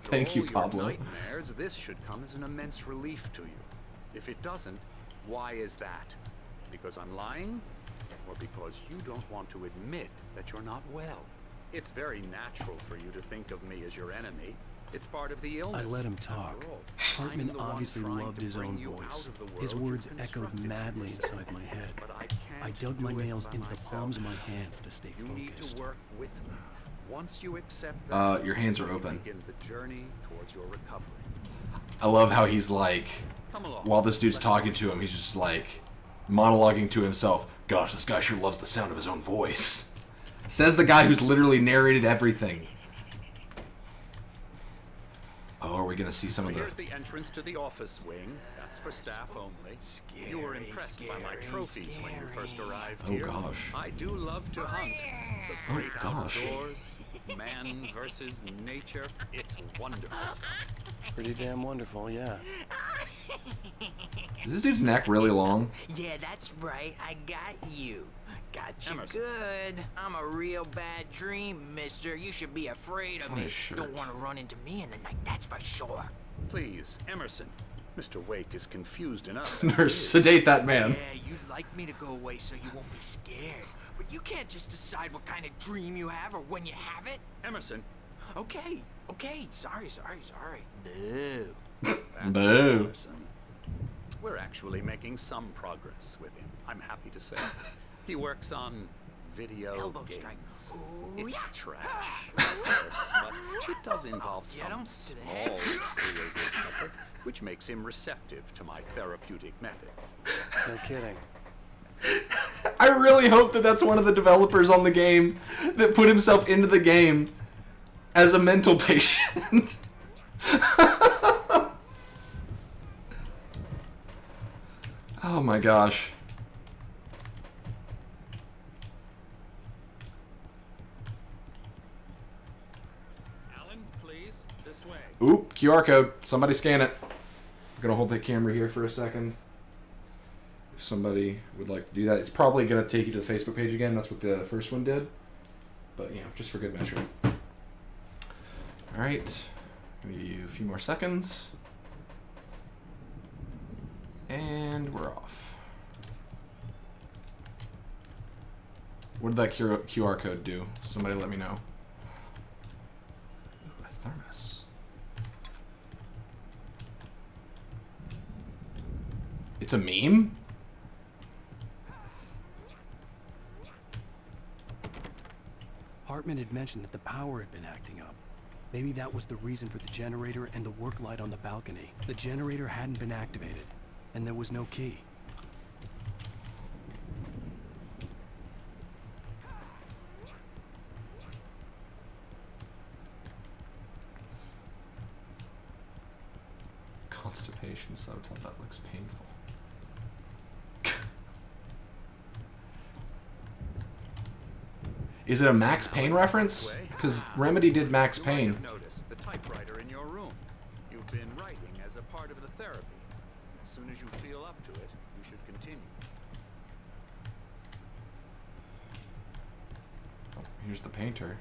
Thank you, Pablo. Nightmares, this should come as an immense relief to you. If it doesn't, why is that? Because I'm lying? Or because you don't want to admit that you're not well? It's very natural for you to think of me as your enemy. It's part of the illness. I let him talk. Hartman obviously loved his own voice. His words echoed madly inside my head. I dug my nails into the palms of my hands to stay You need to focused. work with me. Once you accept that, Your hands are open. begin the journey towards your recovery. I love how he's like, Come along. while this dude's talking to him, he's just like monologuing to himself. Gosh, this guy sure loves the sound of his own voice. Says the guy who's literally narrated everything. Oh, are we gonna see some of the... Here's the entrance to the office wing. That's for staff only. You were impressed by my trophies when you first arrived Oh, here. gosh. I do love to hunt. The great gosh. outdoors, man versus nature. It's wonderful stuff. Pretty damn wonderful, yeah. Is this dude's neck really long? Yeah, that's right. I got you. Got you Emerson. good. I'm a real bad dream, mister. You should be afraid of on me. his shirt. Don't want to run into me in the night, that's for sure. Please, Emerson. Mr. Wake is confused enough. Nurse, sedate that man. Yeah, you'd like me to go away so you won't be scared. But you can't just decide what kind of dream you have or when you have it. Emerson. Okay. Sorry. Boo. That's Boo. Emerson. We're actually making some progress with him, I'm happy to say. He works on video Elbow games. strike. It's yeah. trash, of course, but it does involve Get some him to the head. small creative effort, which makes him receptive to my therapeutic methods. No kidding. I really hope that that's one of the developers on the game that put himself into the game as a mental patient. Oh my gosh. Alan, please, this way. Oop, QR code. Somebody scan it. I'm gonna hold the camera here for a second. If somebody would like to do that, it's probably gonna take you to the Facebook page again. That's what the first one did. But yeah, just for good measure. All right, I'm gonna give you a few more seconds, and we're off. What did that QR code do? Somebody let me know. Ooh, a thermos. It's a meme? Hartman had mentioned that the power had been acting up. Maybe that was the reason for the generator and the work light on the balcony. The generator hadn't been activated, and there was no key. Constipation subtitle, that looks painful. Is it a Max Payne reference? Because Remedy did Max You might Payne. have noticed the typewriter in your room. You've been writing as a part of the therapy. As soon as you feel up to it, you should continue. Oh, here's the painter.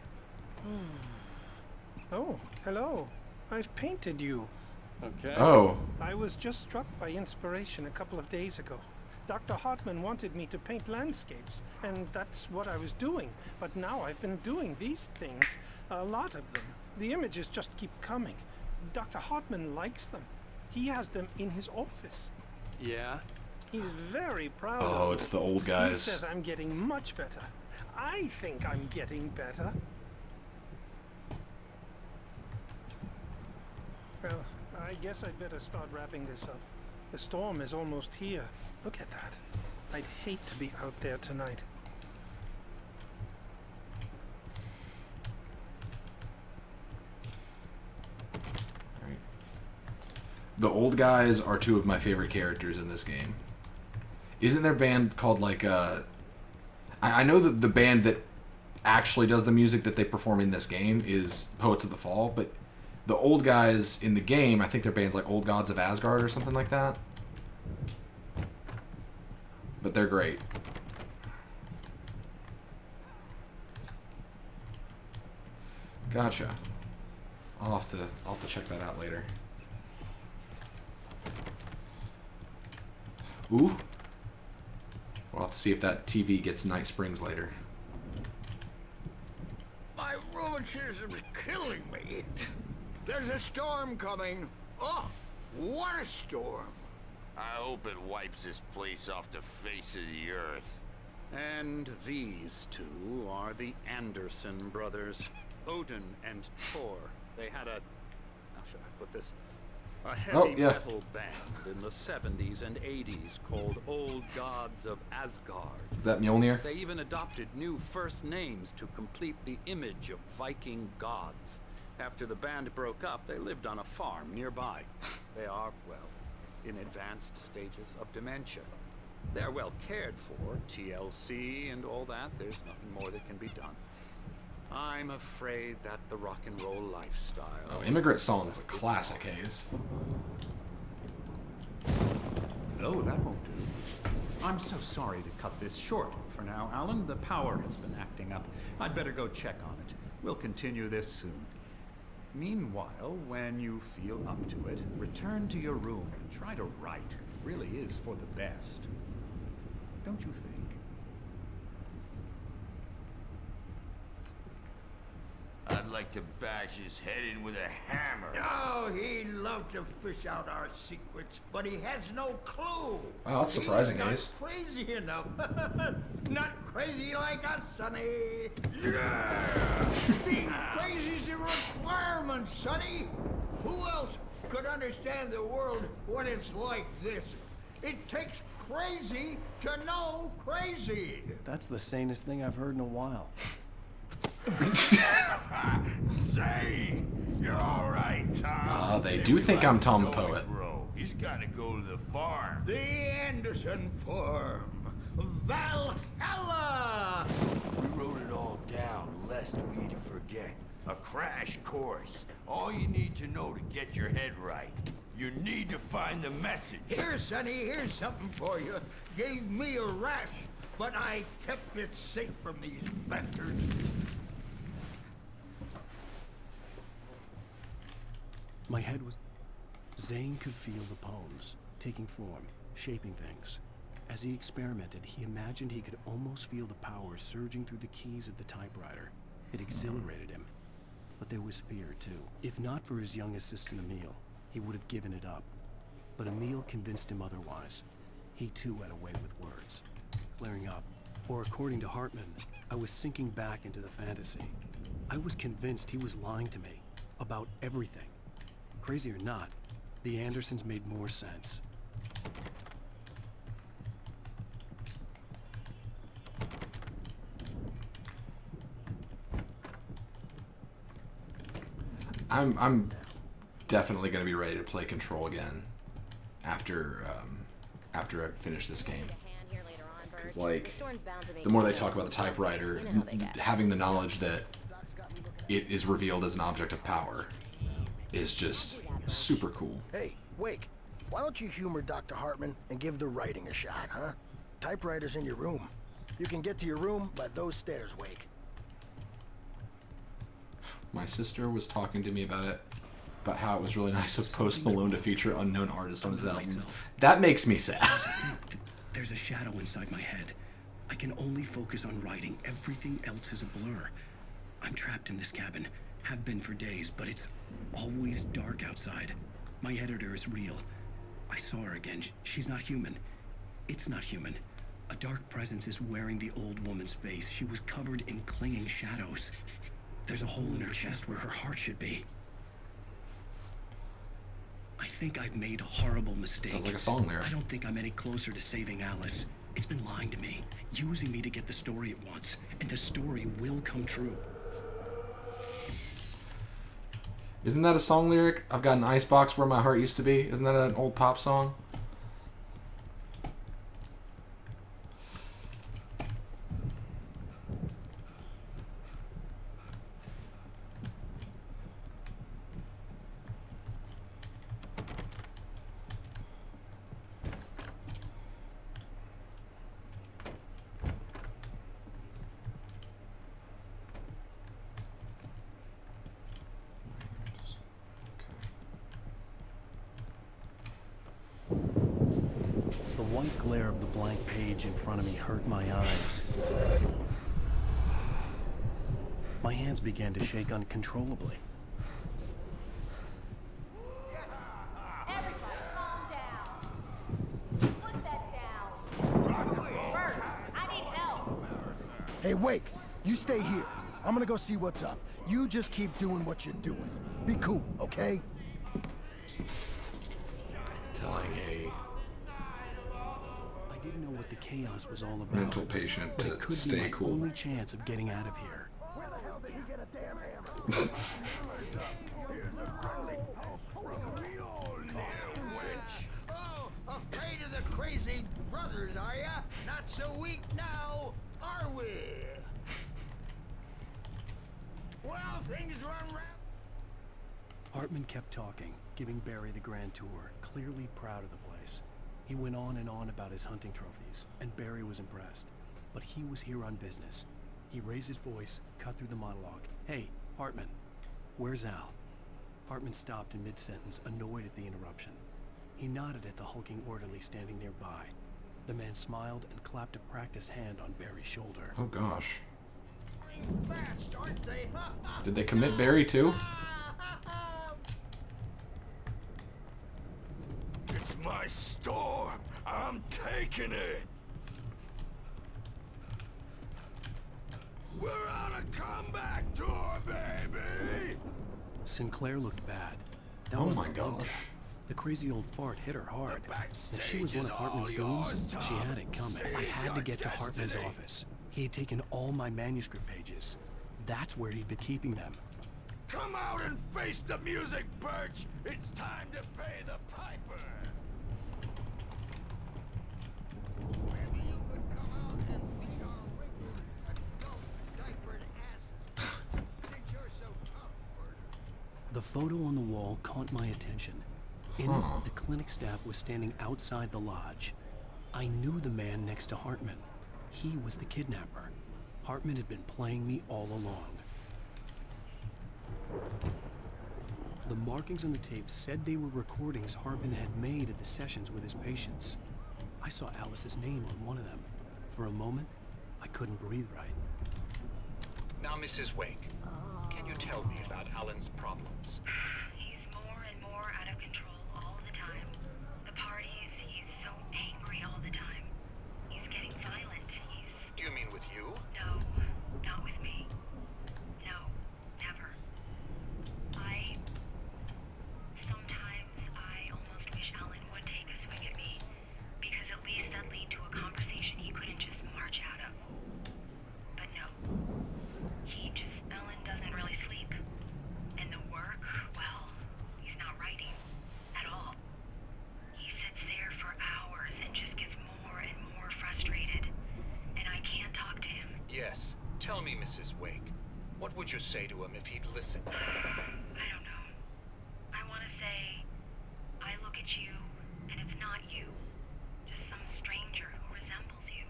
Oh, hello. I've painted you. Okay. Oh, I was just struck by inspiration a couple of days ago. Dr. Hartman wanted me to paint landscapes, and that's what I was doing. But now I've been doing these things, a lot of them. The images just keep coming. Dr. Hartman likes them. He has them in his office. Yeah? He's very proud oh, of it's me. the old He guys. says I'm getting much better. I think I'm getting better. Well, I guess I'd better start wrapping this up. The storm is almost here. Look at that. I'd hate to be out there tonight. Right. The old guys are two of my favorite characters in this game. Isn't their band called like I know that the band that actually does the music that they perform in this game is Poets of the Fall, but the old guys in the game, I think their band's like Old Gods of Asgard or something like that. But they're great. Gotcha. I'll have to check that out later. Ooh. We'll have to see if that TV gets night springs later. My rheumatism is killing me. There's a storm coming. Oh, what a storm. I hope it wipes this place off the face of the earth. And these two are the Anderson brothers, Odin and Thor. They had a, how should I put this? A heavy metal band in the 70s and 80s called Old Gods of Asgard. Is that Mjolnir? They even adopted new first names to complete the image of Viking gods. After the band broke up, they lived on a farm nearby. They are, well, in advanced stages of dementia. They're well cared for, TLC and all that. There's nothing more that can be done. I'm afraid that the rock and roll lifestyle... Oh, Immigrant Song's a classic, Hayes. No, that won't do. I'm so sorry to cut this short for now, Alan. The power has been acting up. I'd better go check on it. We'll continue this soon. Meanwhile, when you feel up to it, return to your room and try to write. It really is for the best. Don't you think? I'd like to bash his head in with a hammer. Oh, he'd love to fish out our secrets, but he has no clue. Wow, that's surprising, He's Hayes. not crazy enough. Not crazy like us, Sonny. Yeah! Being crazy's a requirement, Sonny. Who else could understand the world when it's like this? It takes crazy to know crazy. That's the sanest thing I've heard in a while. Say, you're all right, Tom. They do think I'm Tom the Poet. He's got to go to the farm. The Anderson Farm. Valhalla! We wrote it all down, lest we forget. A crash course. All you need to know to get your head right. You need to find the message. Here, Sonny, here's something for you. Gave me a rash, but I kept it safe from these bastards. My head was... Zane could feel the poems, taking form, shaping things. As he experimented, he imagined he could almost feel the power surging through the keys of the typewriter. It exhilarated him. But there was fear, too. If not for his young assistant, Emil, he would have given it up. But Emil convinced him otherwise. He, too, had a way with words. Clearing up. Or according to Hartman, I was sinking back into the fantasy. I was convinced he was lying to me. About everything. Crazy or not, the Andersons made more sense. I'm definitely going to be ready to play Control again after I finish this game. 'Cause, like, the more they talk about the typewriter, having the knowledge that it is revealed as an object of power is just super cool. Hey, Wake, why don't you humor Dr. Hartman and give the writing a shot, huh? Typewriter's in your room. You can get to your room by those stairs, Wake. My sister was talking to me about how it was really nice of Post Malone to feature unknown artists on his albums. That makes me sad. There's a shadow inside my head. I can only focus on writing. Everything else is a blur. I'm trapped in this cabin. Have been for days, but it's always dark outside. My editor is real. I saw her again. She's not human. It's not human. A dark presence is wearing the old woman's face. She was covered in clinging shadows. There's a hole in her chest where her heart should be. I think I've made a horrible mistake. Sounds like a song lyric. I don't think I'm any closer to saving Alice. It's been lying to me, using me to get the story it wants, and the story will come true. Isn't that a song lyric? I've got an icebox where my heart used to be. Isn't that an old pop song? The white glare of the blank page in front of me hurt my eyes. My hands began to shake uncontrollably. Hey, Wake, you stay here. I'm gonna go see what's up. You just keep doing what you're doing. Be cool, okay? Telling a I didn't know what the chaos was all about. mental patient but it to could stay be my cool. only chance of getting out of here. Where the hell did he get a damn hammer? Oh, afraid of the crazy brothers, are ya? Not so weak now, are we? Well, things run rapid. Hartman kept talking, giving Barry the grand tour, clearly proud of the place. He went on and on about his hunting trophies, and Barry was impressed. But he was here on business. He raised his voice, cut through the monologue. Hey, Hartman, where's Al? Hartman stopped in mid-sentence, annoyed at the interruption. He nodded at the hulking orderly standing nearby. The man smiled and clapped a practiced hand on Barry's shoulder. Oh gosh. Fast, aren't they? Did they commit Barry too? It's my storm. I'm taking it. We're on a comeback tour, baby. Sinclair looked bad. That Oh was my a low gosh. tap. The crazy old fart hit her hard. If she was one of Hartman's goons, she had it coming. I had to get to Hartman's office. He had taken all my manuscript pages. That's where he'd been keeping them. Come out and face the music, Birch. It's time to pay the piper. Maybe you could come out and beat our wrinkled, adult-diapered asses. Since you're so tough, Bird. The photo on the wall caught my attention. In it, the clinic staff was standing outside the lodge. I knew the man next to Hartman. He was the kidnapper. Hartman had been playing me all along. The markings on the tape said they were recordings Hartman had made at the sessions with his patients. I saw Alice's name on one of them. For a moment, I couldn't breathe right. Now, Mrs. Wake, can you tell me about Alan's problems? He's more and more out of control all the time. The parties, he's so angry all the time. He's getting violent. Do you mean with you? No, not with me. No, never. Sometimes I almost wish Alan would take a swing at me, because at least that'd lead to a conversation he couldn't just march out of. But no. Alan doesn't really sleep. And the work, well, What would you say to him if he'd listen? I don't know. I want to say, I look at you, and it's not you. Just some stranger who resembles you.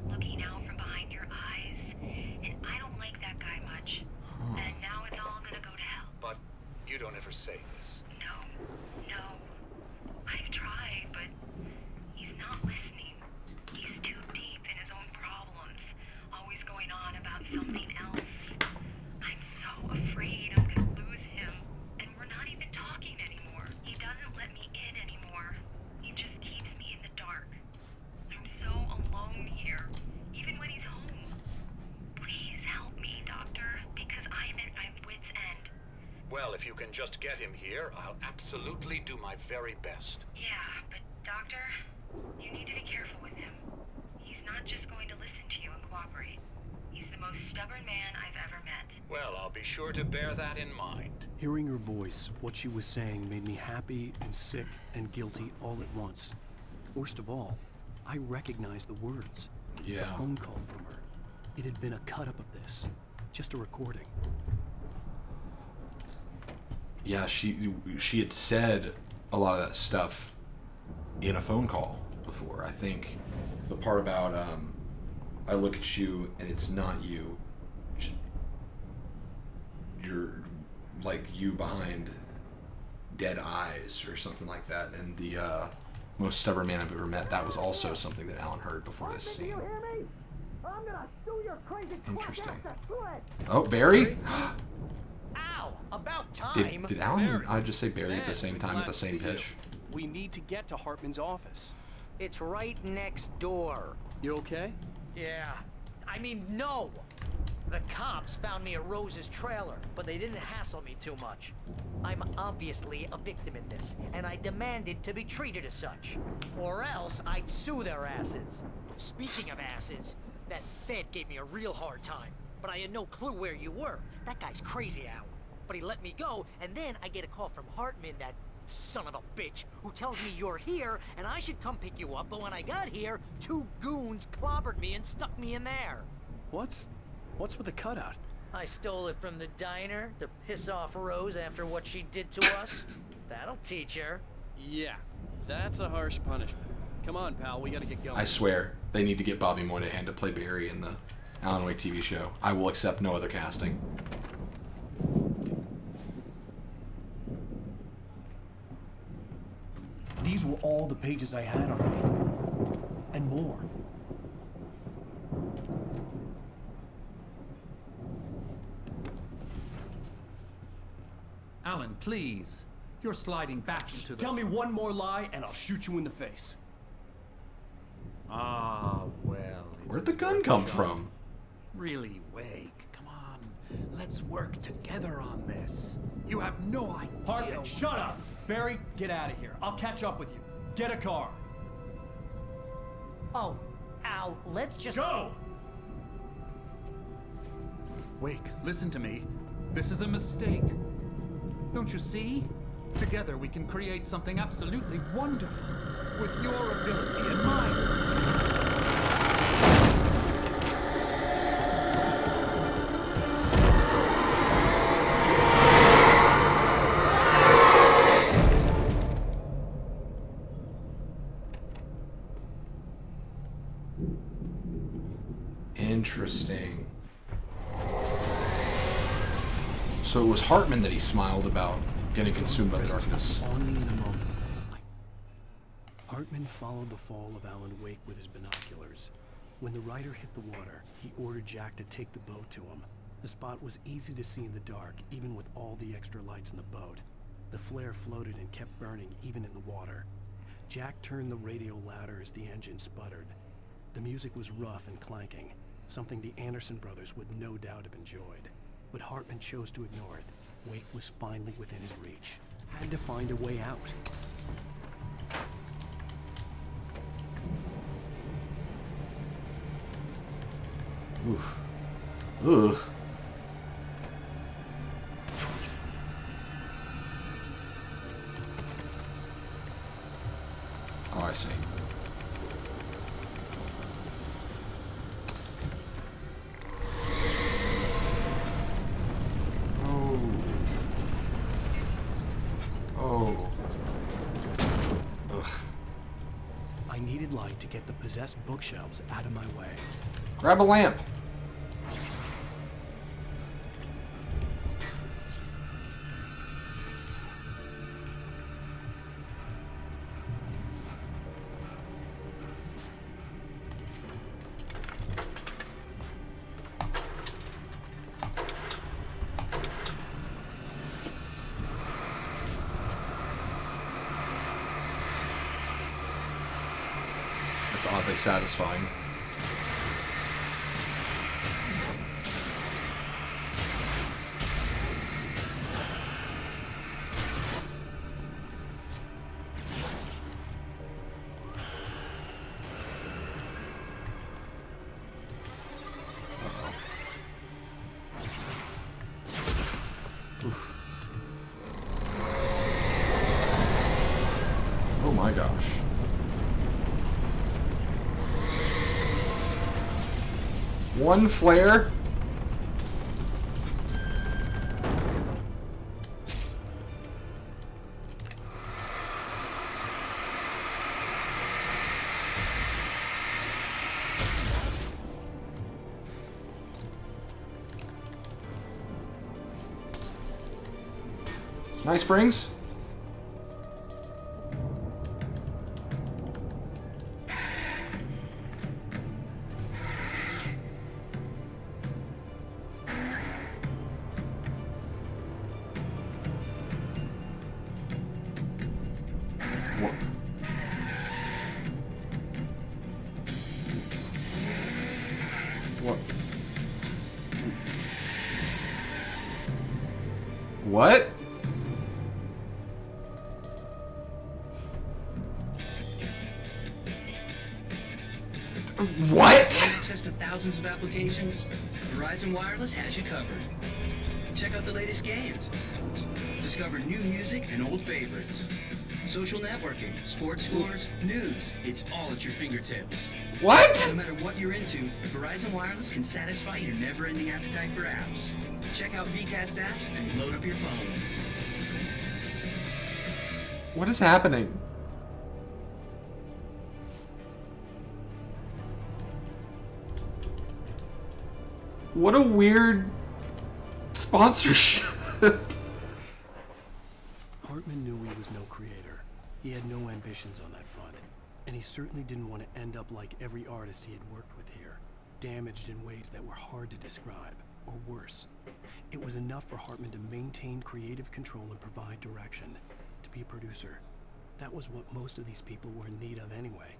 Looking out from behind your eyes. And I don't like that guy much. And now it's all gonna go to hell. But you don't ever say this. No. I've tried, but he's not listening. He's too deep in his own problems. Always going on about something else. I'm so afraid I'm gonna lose him. And we're not even talking anymore. He doesn't let me in anymore. He just keeps me in the dark. I'm so alone here, even when he's home. Please help me, Doctor, because I'm at my wit's end. Well, if you can just get him here, I'll absolutely do my very best. Yeah, but Doctor, you need to be careful with him. He's not just going to listen to you and cooperate. He's the most stubborn man I've ever met. Well, I'll be sure to bear that in mind. Hearing her voice, what she was saying made me happy and sick and guilty all at once. Worst of all, I recognized the words. Yeah. The phone call from her. It had been a cut-up of this. Just a recording. Yeah, she had said a lot of that stuff in a phone call before. I think the part about I look at you and it's not you. You're like you behind dead eyes or something like that. And the most stubborn man I've ever met, that was also something that Alan heard before this scene. I'm gonna sue your crazy Interesting. sled. Oh, Barry? Ow! About time! Did Alan and I just say Barry at the same time at the same pitch? We need to get to Hartman's office. It's right next door. You okay? Yeah. I mean, no! The cops found me at Rose's trailer, but they didn't hassle me too much. I'm obviously a victim in this, and I demanded to be treated as such. Or else I'd sue their asses. Speaking of asses, that Fed gave me a real hard time, but I had no clue where you were. That guy's crazy, Al. But he let me go, and then I get a call from Hartman, that son of a bitch, who tells me you're here, and I should come pick you up, but when I got here, 2 goons clobbered me and stuck me in there. What's with the cutout? I stole it from the diner to piss off Rose after what she did to us. That'll teach her. Yeah, that's a harsh punishment. Come on, pal, we gotta get going. I swear, they need to get Bobby Moynihan to play Barry in the Alan Wake TV show. I will accept no other casting. These were all the pages I had on me. And more. Alan, please. You're sliding back into the... Tell me one more lie and I'll shoot you in the face. Ah, well... Where'd the gun come from? Really, Wake, come on. Let's work together on this. You have no idea... Hartman, shut up! Barry, get out of here. I'll catch up with you. Get a car. Oh, Al, let's just... Go! Wake, listen to me. This is a mistake. Don't you see? Together we can create something absolutely wonderful. With your ability and mine. Interesting. So it was Hartman that he smiled about getting consumed by the darkness. Only in a moment. Hartman followed the fall of Alan Wake with his binoculars. When the rider hit the water, he ordered Jack to take the boat to him. The spot was easy to see in the dark, even with all the extra lights in the boat. The flare floated and kept burning, even in the water. Jack turned the radio louder as the engine sputtered. The music was rough and clanking, something the Anderson brothers would no doubt have enjoyed. But Hartman chose to ignore it. Wake was finally within his reach. Had to find a way out. Oof. Ugh. Oh, I see. needed light to get the possessed bookshelves out of my way. Grab a lamp. It's oddly satisfying. Oh my gosh. One flare. Nice springs. What? What? What? Access to thousands of applications? Verizon Wireless has you covered. Check out the latest games. Discover new music and old favorites. Social networking, sports scores, news. It's all at your fingertips. What? No matter what you're into, Verizon Wireless can satisfy your never-ending appetite for apps. Check out VCast apps and load up your phone. What is happening? What a weird sponsorship. Hartman knew he was no creator. He had no ambitions on that front. And he certainly didn't want to end up like every artist he had worked with here, damaged in ways that were hard to describe, or worse. It was enough for Hartman to maintain creative control and provide direction, to be a producer. That was what most of these people were in need of anyway.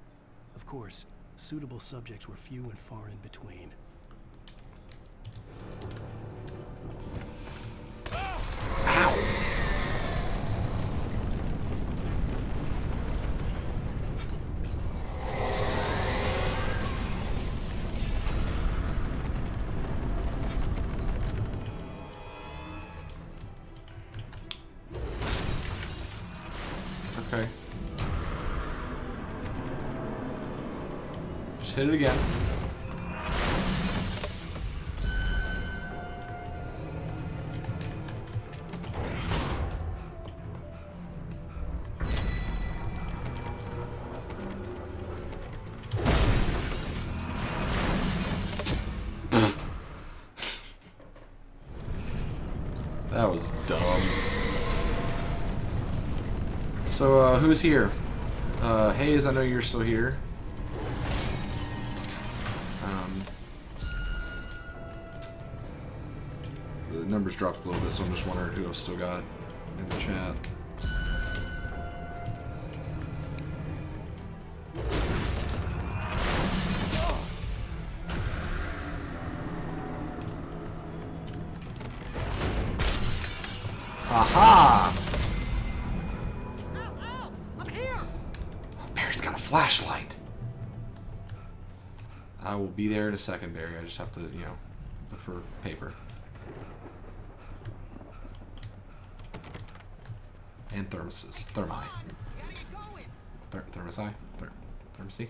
Of course, suitable subjects were few and far in between. Okay. Just hit it again. That was dumb. So, who's here? Hayes, I know you're still here. The numbers dropped a little bit, so I'm just wondering who I've still got in the chat. Aha! Barry's got a flashlight. I will be there in a second, Barry. I just have to, you know, look for paper. And thermoses. Thermi. Thermosi? Thermosy?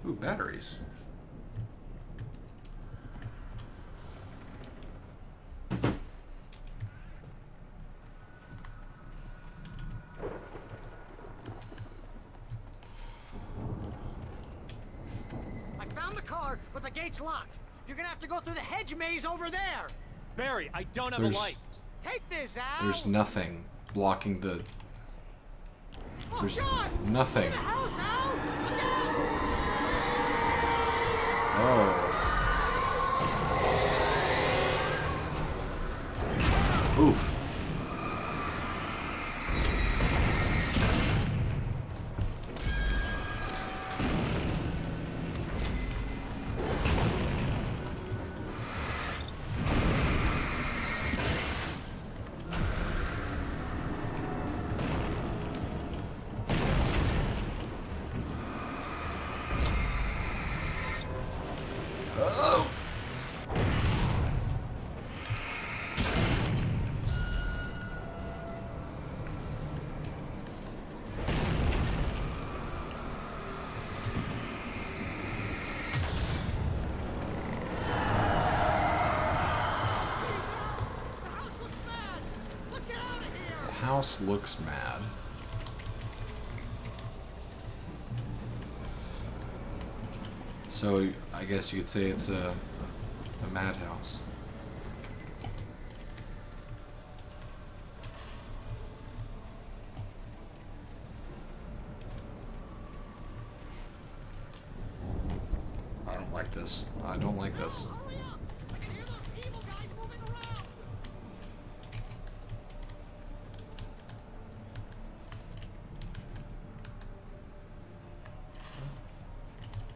Ooh, batteries. I found the car, but the gate's locked. You're gonna have to go through the hedge maze over there. Barry, I don't have There's- a light. Take this out. There's nothing blocking the... Oh, There's God! nothing. Get the house out! Look out! Oh. Oof. Oh. The house looks mad. So I guess you could say it's a madhouse. I don't like this. I don't like this.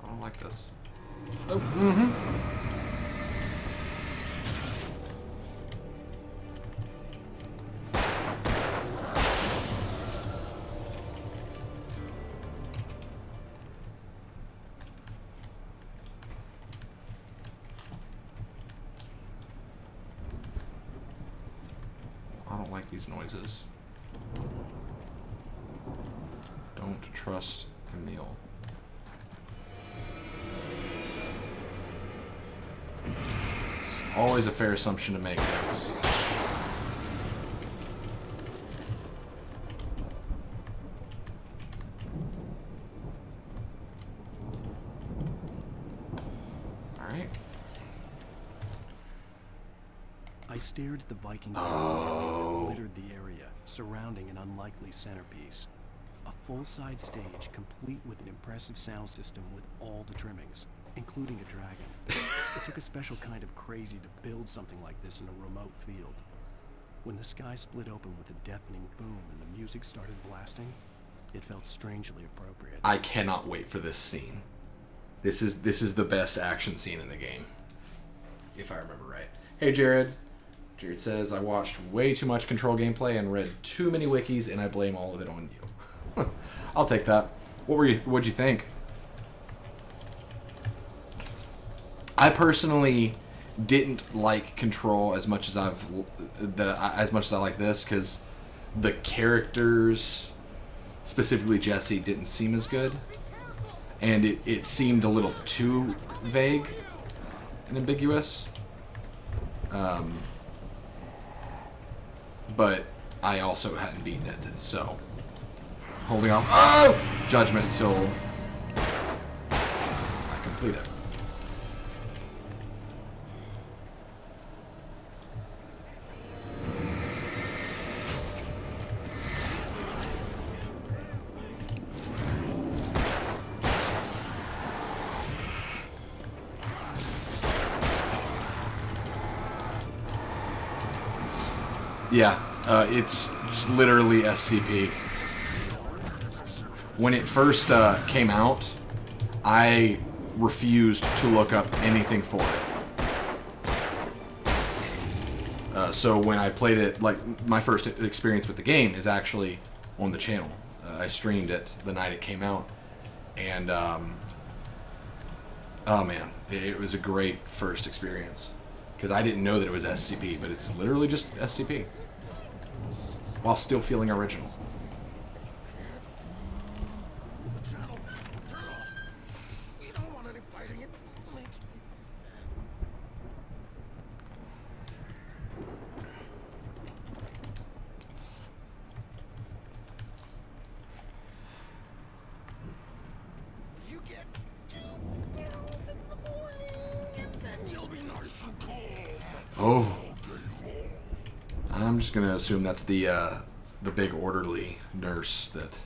I don't like this. Oh, mm-hmm. I don't like these noises. Don't trust Emil. It's always a fair assumption to make this. Alright. I stared at the Viking that littered the area, surrounding an unlikely centerpiece. A full-side stage complete with an impressive sound system with all the trimmings, including a dragon. It took a special kind of crazy to build something like this in a remote field. When the sky split open with a deafening boom and the music started blasting, it felt strangely appropriate. I cannot wait for this scene. This is the best action scene in the game, if I remember right. Hey, Jared. Jared says, I watched way too much Control gameplay and read too many wikis, and I blame all of it on you. I'll take that. What'd you think? I personally didn't like Control as much as I like this, because the characters, specifically Jesse, didn't seem as good, and it seemed a little too vague and ambiguous. But I also hadn't beaten it, so holding off judgment until I complete it. Yeah, it's just literally SCP. When it first came out, I refused to look up anything for it. So when I played it, like, my first experience with the game is actually on the channel. I streamed it the night it came out, and oh man, it was a great first experience. Because I didn't know that it was SCP, but it's literally just SCP. While still feeling original. Oh. I'm just gonna assume that's the big orderly nurse that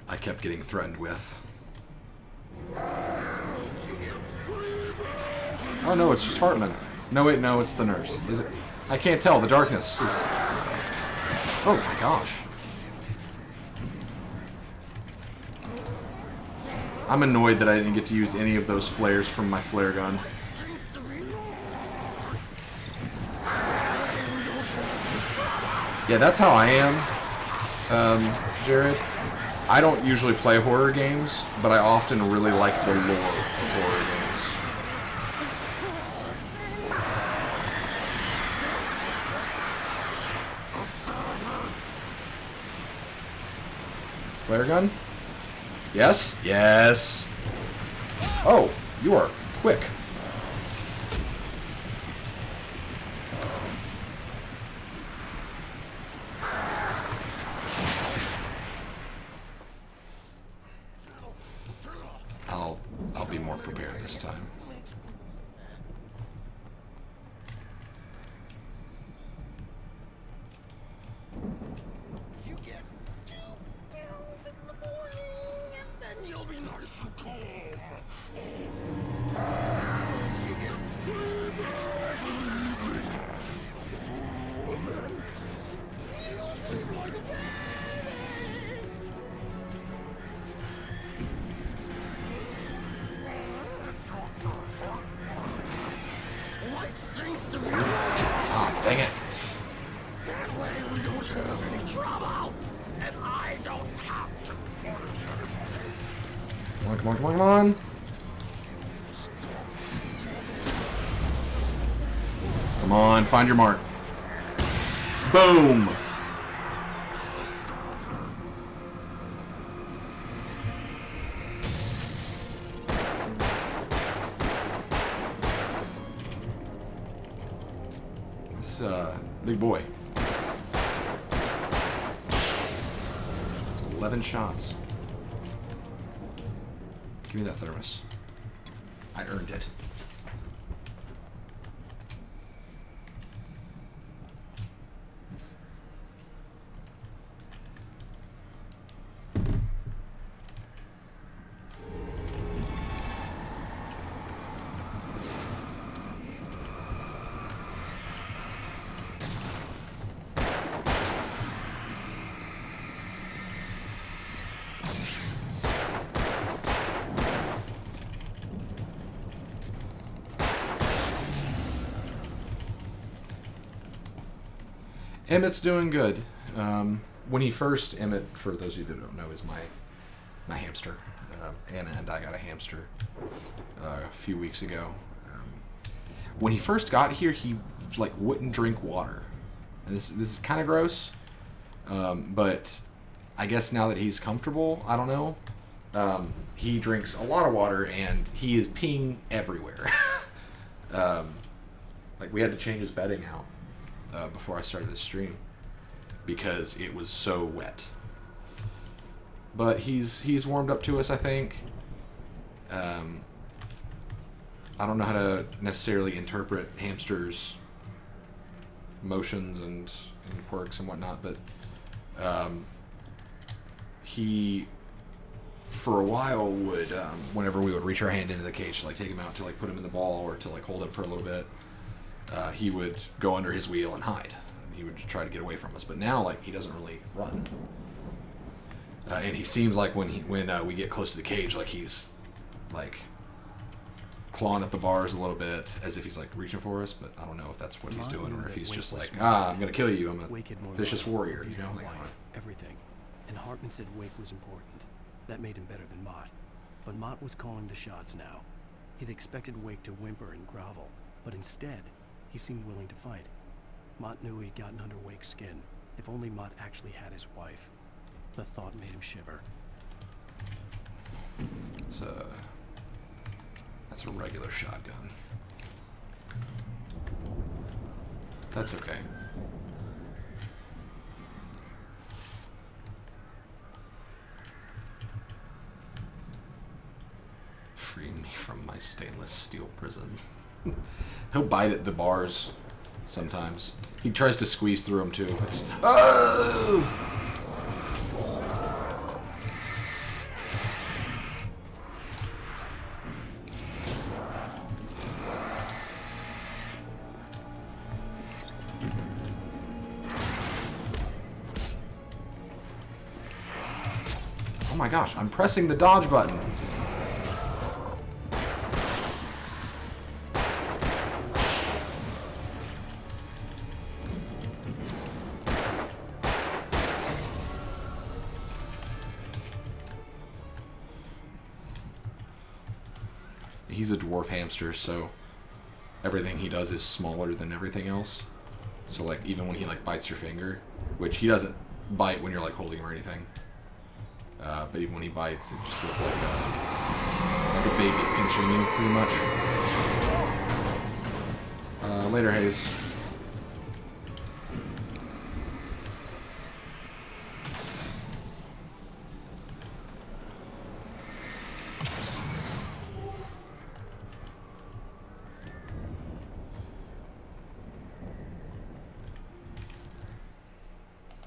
I kept getting threatened with. Oh no, it's just Hartman. No wait, no, it's the nurse. Is it? I can't tell. The darkness is... Oh my gosh. I'm annoyed that I didn't get to use any of those flares from my flare gun. Yeah, that's how I am, Jared. I don't usually play horror games, but I often really like the lore of horror games. Flare gun? Yes? Yes. Oh, you are quick. I'll be more prepared this time. You get 2 pills in the morning, and then you'll be nice and calm. You get 3 pills in the evening. And then you'll sleep like a baby. Ah, dang it. That way we don't have any trouble, and I don't have to punish him. Come on, come on, come on, come on. Come on, find your mark. Boom! This, big boy. 11 shots. Give me that thermos. I earned it. Emmett's doing good. When he first, Emmett, for those of you that don't know, is my hamster. Anna and I got a hamster a few weeks ago. When he first got here, he like wouldn't drink water. And this is kind of gross, but I guess now that he's comfortable, I don't know. He drinks a lot of water, and he is peeing everywhere. Like we had to change his bedding out before I started this stream because it was so wet. But he's warmed up to us, I think. I don't know how to necessarily interpret hamsters' motions and quirks and whatnot, but he, for a while, would whenever we would reach our hand into the cage to like take him out to like put him in the ball or to like hold him for a little bit, he would go under his wheel and hide. He would try to get away from us, but now like he doesn't really run. And he seems like when we get close to the cage, like he's like clawing at the bars a little bit, as if he's like reaching for us. But I don't know if that's what he's doing or if he's just like, I'm gonna kill you. I'm a vicious warrior, you know. Like, everything. And Hartman said Wake was important. That made him better than Mott. But Mott was calling the shots now. He'd expected Wake to whimper and grovel, but instead, he seemed willing to fight. Mott knew he'd gotten under Wake's skin. If only Mott actually had his wife. The thought made him shiver. That's a regular shotgun. That's okay. Free me from my stainless steel prison. He'll bite at the bars sometimes. He tries to squeeze through them too. It's, oh! Oh my gosh, I'm pressing the dodge button. He's a dwarf hamster, so everything he does is smaller than everything else. So like even when he like bites your finger, which he doesn't bite when you're like holding him or anything. But even when he bites, it just feels like a baby pinching you, pretty much. Later, Hayes.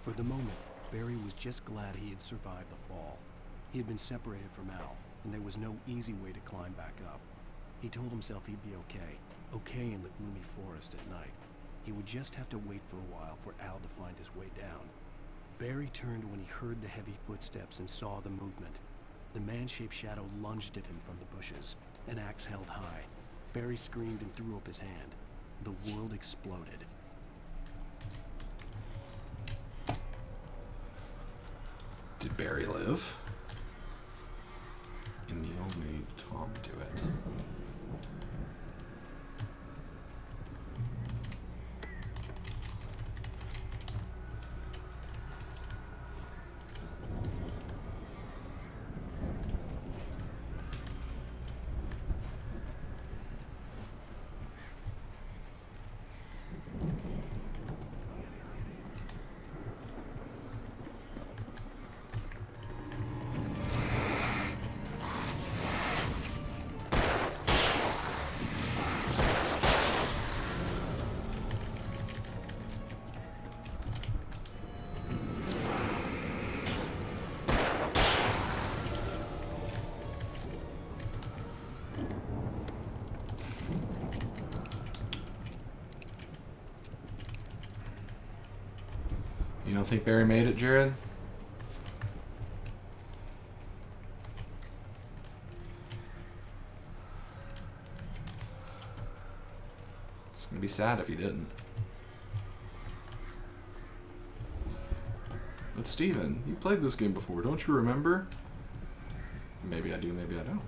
For the moment, Barry was just glad he had survived the fall. He had been separated from Al, and there was no easy way to climb back up. He told himself he'd be okay in the gloomy forest at night. He would just have to wait for a while for Al to find his way down. Barry turned when he heard the heavy footsteps and saw the movement. The man-shaped shadow lunged at him from the bushes, an axe held high. Barry screamed and threw up his hand. The world exploded. Did Barry live? And Neil made Tom do it. You don't think Barry made it, Jared? It's gonna be sad if he didn't. But Steven, you played this game before, don't you remember? Maybe I do, maybe I don't.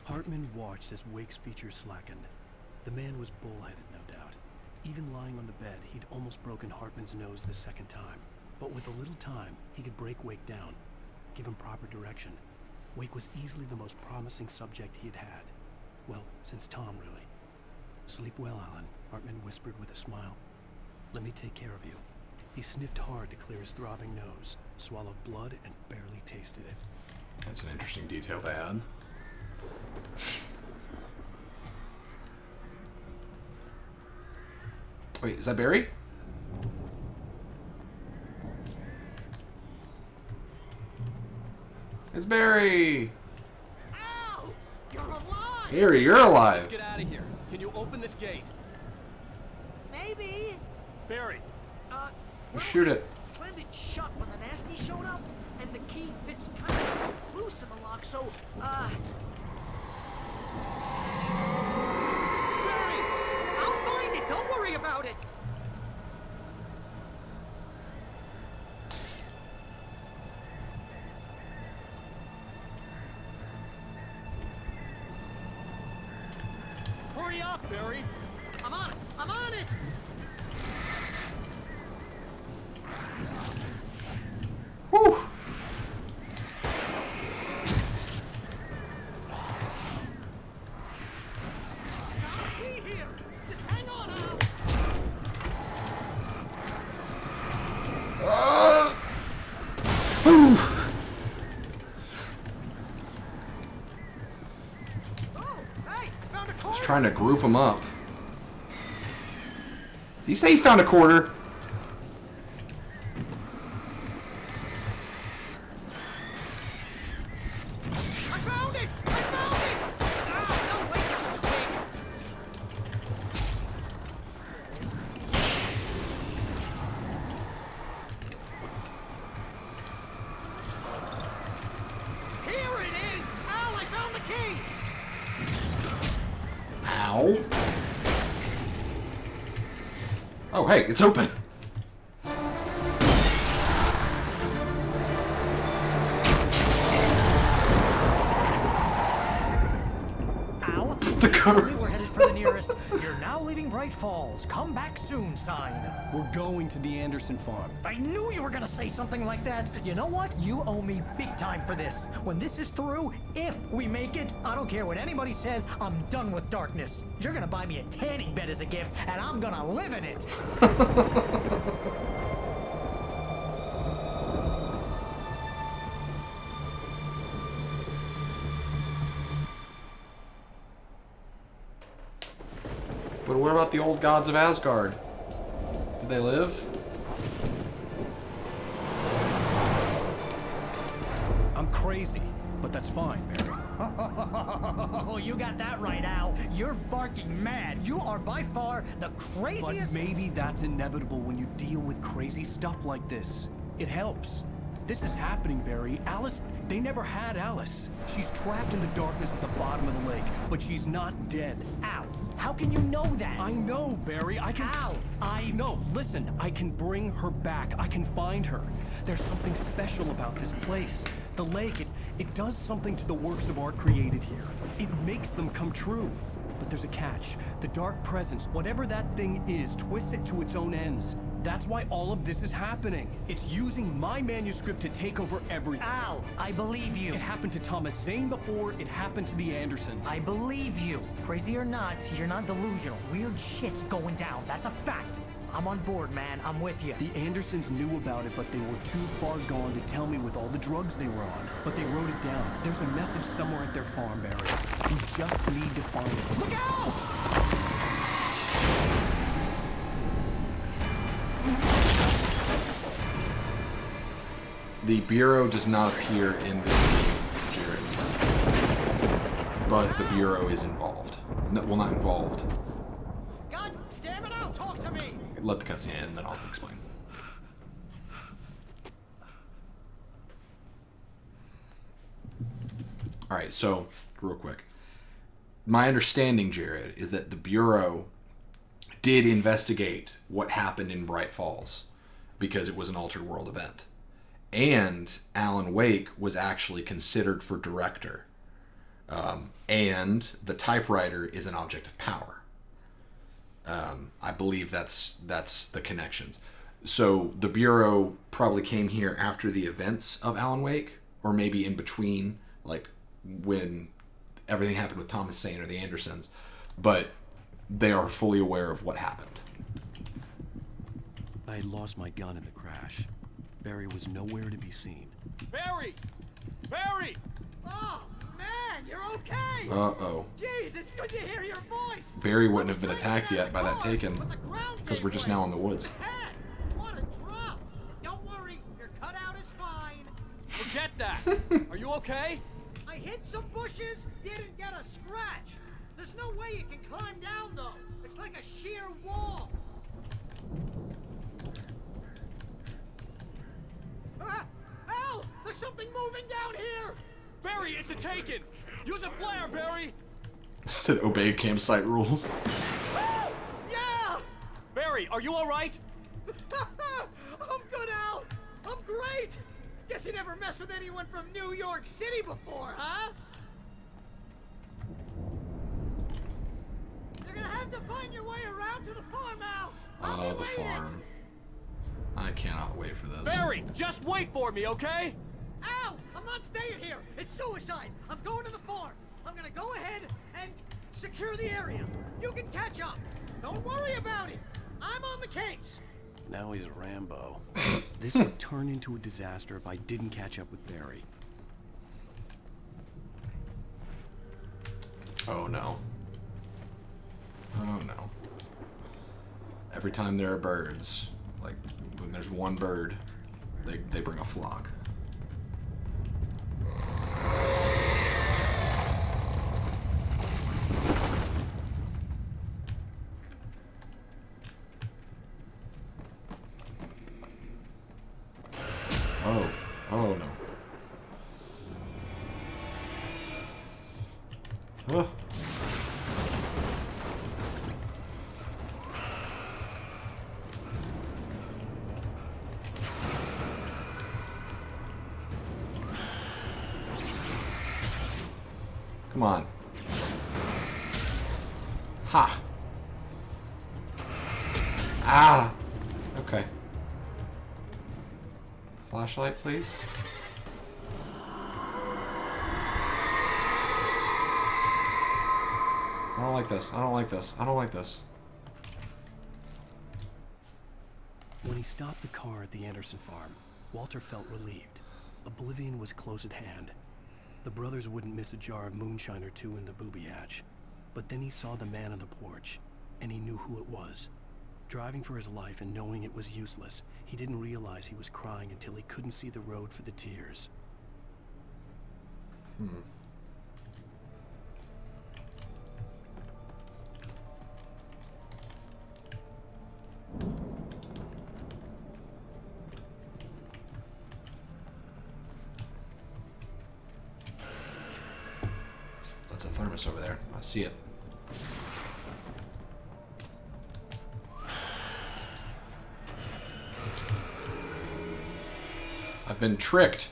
Hartman watched as Wake's features slackened. The man was bullheaded, no doubt. Even lying on the bed, he'd almost broken Hartman's nose the second time. But with a little time, he could break Wake down, give him proper direction. Wake was easily the most promising subject he had had. Well, since Tom, really. Sleep well, Alan, Hartman whispered with a smile. Let me take care of you. He sniffed hard to clear his throbbing nose, swallowed blood, and barely tasted it. That's an interesting detail to add. Wait, is that Barry? It's Barry! Ow! You're alive! Barry, you're alive! Let's get out of here. Can you open this gate? Maybe. Barry! Shoot it. Slammed it shut when the nasty showed up, and the key fits kind of loose in the lock, so, Barry! I'll find it! Don't worry about it! Hurry up, Barry! I'm on it! I'm on it! Whew! trying to group them up. Did you say you found a quarter? I found it! I found it! Ah, no, wait, it's a twig. Here it is! Al, I found the key! Ow. Oh, hey, it's open. Al, The car. we're headed for the nearest. You're now leaving Bright Falls. Come back soon sign. We're going to the Anderson farm. I knew you were gonna say something like that. You know what? You owe me big time for this. When this is through, if we make it, I don't care what anybody says, I'm done with darkness. You're gonna buy me a tanning bed as a gift, and I'm gonna live in it. But what about the old gods of Asgard? Did they live? I'm crazy, but that's fine, Barry. Oh, you got that right, Al. You're barking mad. You are by far the craziest. But maybe that's inevitable when you deal with crazy stuff like this. It helps. This is happening, Barry. Alice, they never had Alice. She's trapped in the darkness at the bottom of the lake, but she's not dead. Al, how can you know that? I know, Barry. I can... Al, No, listen. I can bring her back. I can find her. There's something special about this place. The lake, it does something to the works of art created here. It makes them come true. But there's a catch. The dark presence, whatever that thing is, twists it to its own ends. That's why all of this is happening. It's using my manuscript to take over everything. Al, I believe you. It happened to Thomas Zane before, it happened to the Andersons. I believe you. Crazy or not, you're not delusional. Weird shit's going down. That's a fact. I'm on board, man. I'm with you. The Andersons knew about it, but they were too far gone to tell me with all the drugs they were on. But they wrote it down. There's a message somewhere at their farm, Barry. We just need to find it. Look out! The Bureau does not appear in this game, Jared. But the Bureau is involved. No, well, not involved. God damn it, Al, talk to me! Let the cutscene end, and then I'll explain. Alright, so, real quick. My understanding, Jared, is that the Bureau did investigate what happened in Bright Falls because it was an altered world event. And Alan Wake was actually considered for director. And the typewriter is an object of power. I believe that's the connections. So the Bureau probably came here after the events of Alan Wake, or maybe in between, like when everything happened with Thomas Zane or the Andersons. But they are fully aware of what happened. I had lost my gun in the crash. Barry was nowhere to be seen. Barry! Barry! Oh, man, you're okay! Uh-oh. Jeez, it's good to hear your voice! Barry wouldn't have been attacked yet by that Taken, because we're just now in the woods. What a drop! Don't worry, your cutout is fine. Forget that! Are you okay? I hit some bushes, didn't get a scratch. There's no way you can climb down, though. It's like a sheer wall. Al! There's something moving down here! Barry, it's a Taken! Use a flare, Barry! It said obey campsite rules. Yeah! Barry, are you alright? I'm good, Al! I'm great! Guess you never messed with anyone from New York City before, huh? You're gonna have to find your way around to the farm, Al! Oh, the farm. I cannot wait for this. Barry, just wait for me, okay? Al! I'm not staying here! It's suicide! I'm going to the farm! I'm gonna go ahead and secure the area. You can catch up. Don't worry about it. I'm on the case. Now he's Rambo. This would turn into a disaster if I didn't catch up with Barry. Oh no. Oh no. Every time there are birds, like when there's one bird, they bring a flock. Oh, oh no. Oh. Come on. Ha! Ah! Okay. Flashlight, please. I don't like this. I don't like this. I don't like this. When he stopped the car at the Anderson farm, Walter felt relieved. Oblivion was close at hand. The brothers wouldn't miss a jar of moonshine or two in the booby hatch. But then he saw the man on the porch, and he knew who it was. Driving for his life and knowing it was useless, he didn't realize he was crying until he couldn't see the road for the tears. That's a thermos over there. I see it. I've been tricked.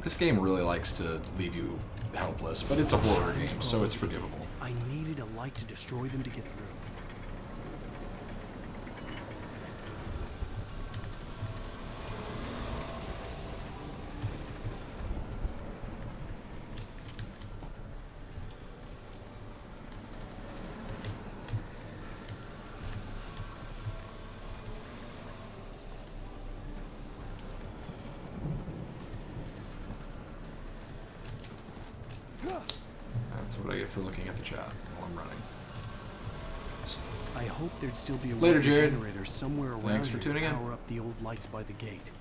This game really likes to leave you helpless, but it's a horror game, so it's forgivable. I needed a light to destroy them to get through. That's what I get for looking at the chat while I'm running. I hope there'd still be a Later, water Jared. generator somewhere around Thanks for here tuning to in. power up the old lights by the gate.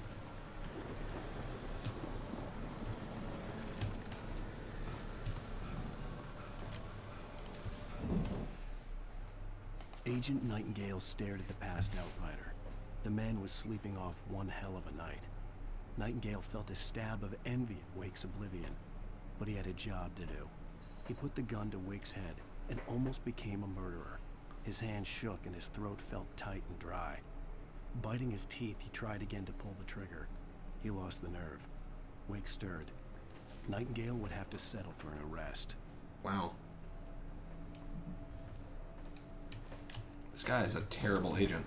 Agent Nightingale stared at the passed outrider. The man was sleeping off one hell of a night. Nightingale felt a stab of envy at Wake's oblivion, but he had a job to do. He put the gun to Wake's head and almost became a murderer. His hand shook and his throat felt tight and dry. Biting his teeth, he tried again to pull the trigger. He lost the nerve. Wake stirred. Nightingale would have to settle for an arrest. Wow. This guy is a terrible agent.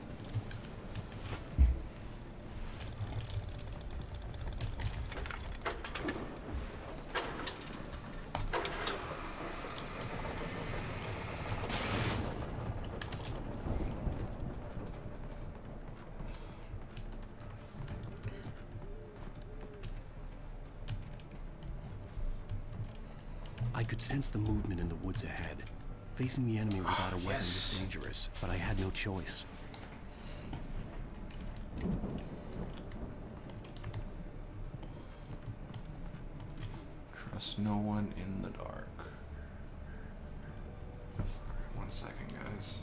I could sense the movement in the woods ahead. Facing the enemy without a weapon was dangerous, but I had no choice. Trust no one in the dark. One second, guys.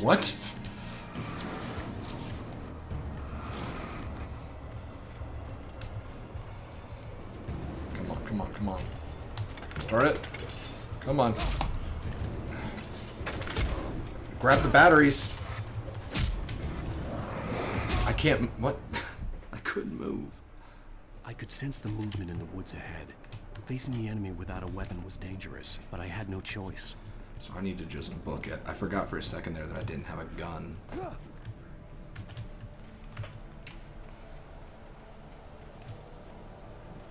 What? Come on, come on, come on. Start it. Come on. Grab the batteries. I can't. What? I couldn't move. I could sense the movement in the woods ahead. Facing the enemy without a weapon was dangerous, but I had no choice. So I need to just book it. I forgot for a second there that I didn't have a gun.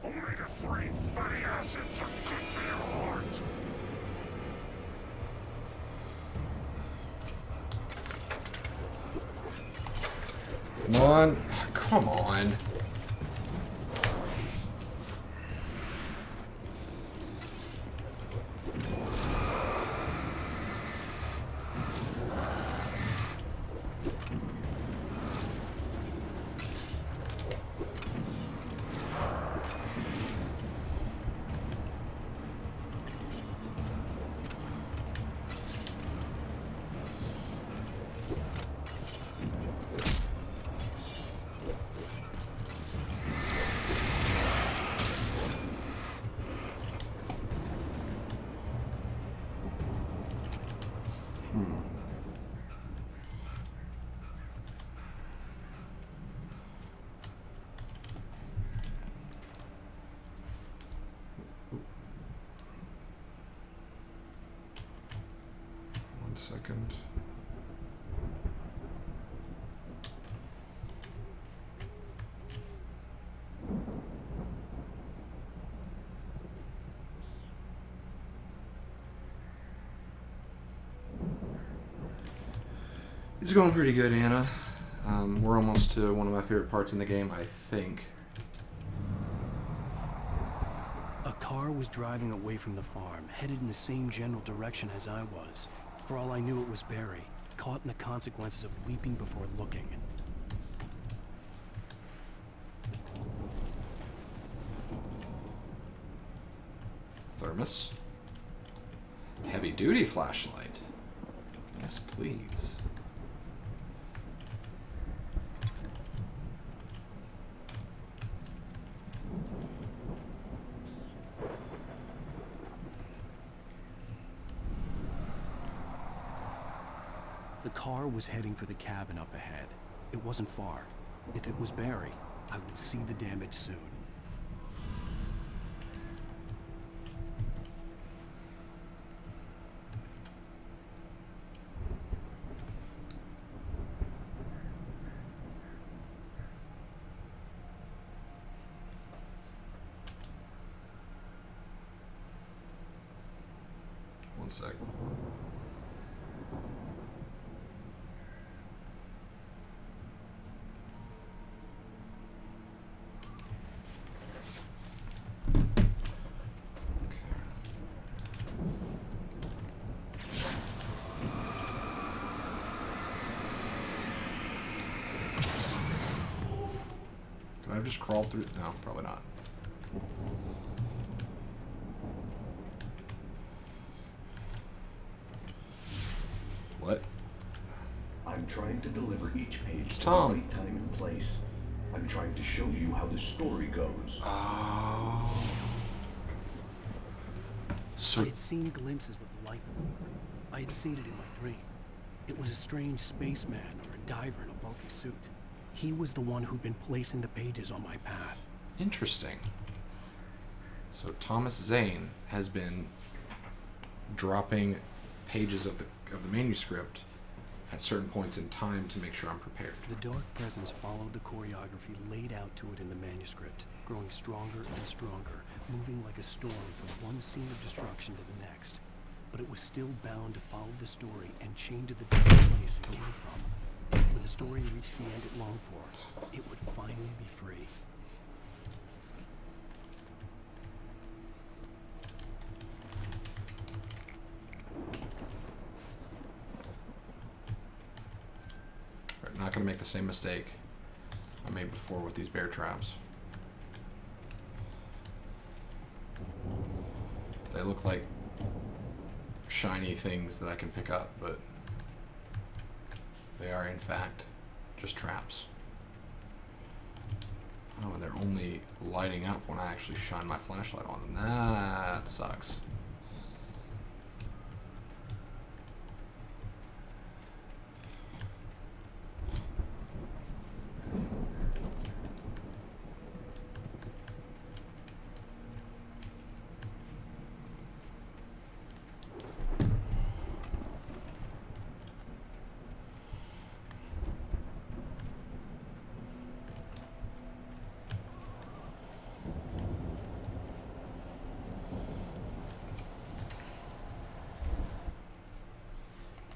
Omega-3 fatty acids are good for your heart. Come on. Come on. One second. It's going pretty good, Anna. We're almost to one of my favorite parts in the game, I think. A car was driving away from the farm, headed in the same general direction as I was. For all I knew, it was Barry, caught in the consequences of leaping before looking. Thermos. Heavy-duty flashlight. Yes, please. The car was heading for the cabin up ahead. It wasn't far. If it was Barry, I would see the damage soon. One sec. Can I just crawl through? No, probably not. What? I'm trying to deliver each page It's to Tom. the right time and place. I'm trying to show you how the story goes. Oh. I had seen glimpses of the light before. I had seen it in my dream. It was a strange spaceman or a diver in a bulky suit. He was the one who'd been placing the pages on my path. Interesting. So Thomas Zane has been dropping pages of the manuscript at certain points in time to make sure I'm prepared. The dark presence followed the choreography laid out to it in the manuscript, growing stronger and stronger, moving like a storm from one scene of destruction to the next. But it was still bound to follow the story and chained to the dark place it came from. When the story reached the end it longed for, it would finally be free. Right, not going to make the same mistake I made before with these bear traps. They look like shiny things that I can pick up, but they are in fact just traps. Oh, and they're only lighting up when I actually shine my flashlight on them. That sucks.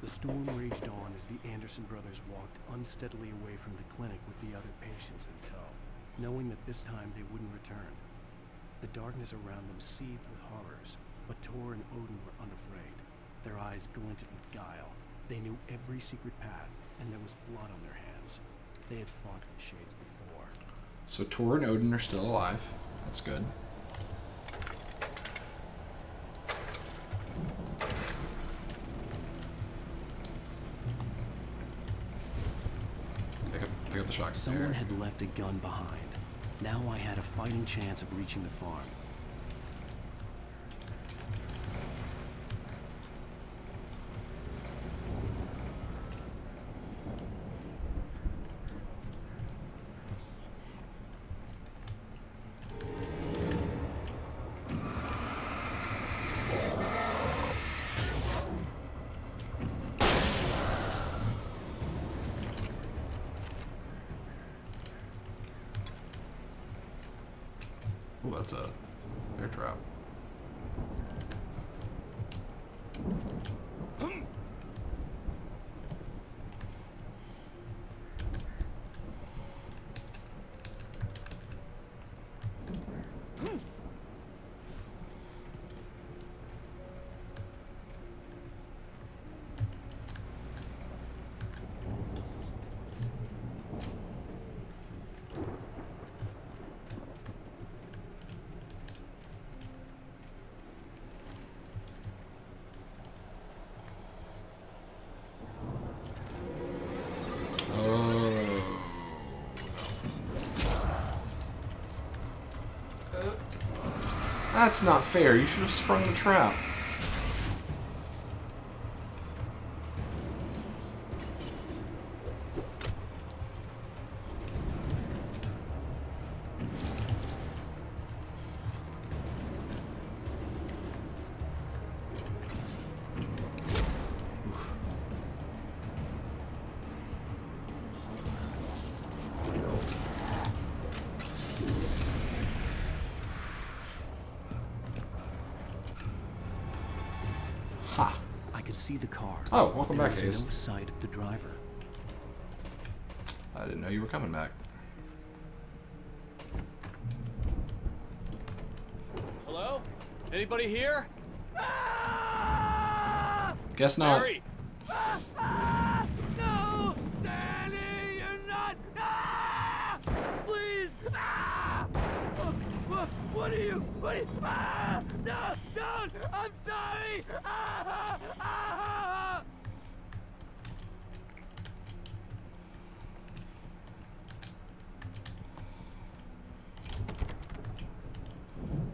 The storm raged on as the Anderson brothers walked unsteadily away from the clinic with the other patients in tow, knowing that this time they wouldn't return. The darkness around them seethed with horrors, but Tor and Odin were unafraid. Their eyes glinted with guile. They knew every secret path, and there was blood on their hands. They had fought the Shades before. So Tor and Odin are still alive. That's good. Pick up the shotgun. Someone had left a gun behind. Now I had a fighting chance of reaching the farm. Oh, that's a bear trap. That's not fair. You should have sprung the trap. Ha! I could see the car. Oh, welcome back, There was Hayes. no sight of the driver. I didn't know you were coming back. Hello? Anybody here? Guess not. Barry! No! Danny, you're not! Ah! Please! Ah! What are you? What are you? Ah! No! Don't! I'm sorry! Ah! Ah!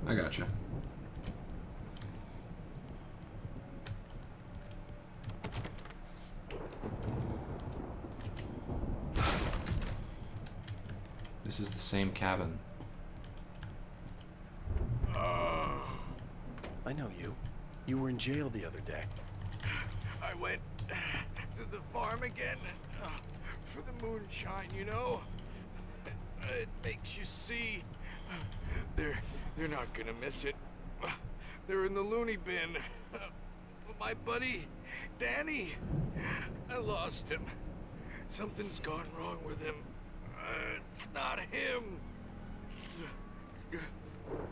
I gotcha. This is the same cabin. I know you. You were in jail the other day. I went to the farm again for the moonshine, you know? It makes you see. They're not gonna miss it. They're in the loony bin. But my buddy, Danny, I lost him. Something's gone wrong with him. It's not him.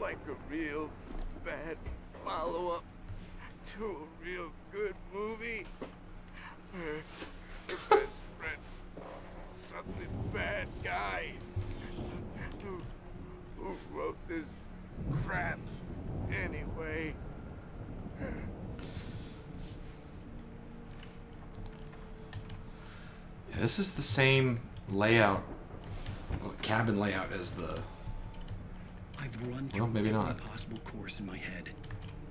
Like a real bad follow-up to a real good movie. Her best friend's something bad guy who wrote this crap anyway. This is the same layout, cabin layout as the... I've run through maybe every not. possible course in my head.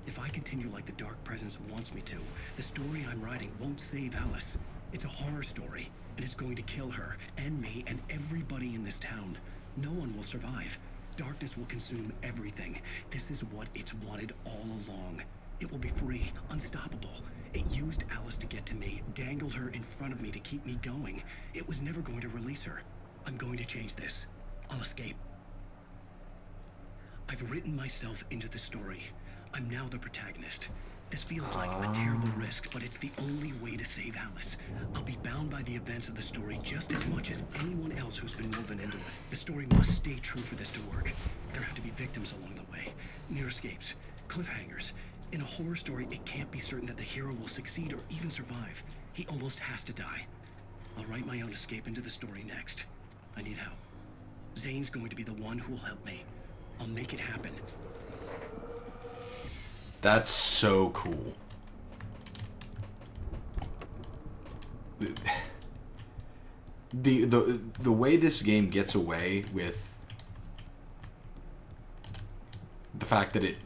If I continue like the Dark Presence wants me to, the story I'm writing won't save Alice. It's a horror story, and it's going to kill her, and me, and everybody in this town. No one will survive. Darkness will consume everything. This is what it's wanted all along. It will be free, unstoppable. It used Alice to get to me, dangled her in front of me to keep me going. It was never going to release her. I'm going to change this. I'll escape. I've written myself into the story. I'm now the protagonist. This feels like a terrible risk, but it's the only way to save Alice. I'll be bound by the events of the story just as much as anyone else who's been woven into it. The story must stay true for this to work. There have to be victims along the way, near escapes, cliffhangers. In a horror story, it can't be certain that the hero will succeed or even survive. He almost has to die. I'll write my own escape into the story next. I need help. Zane's going to be the one who will help me. I'll make it happen. That's so cool. The way this game gets away with the fact that it,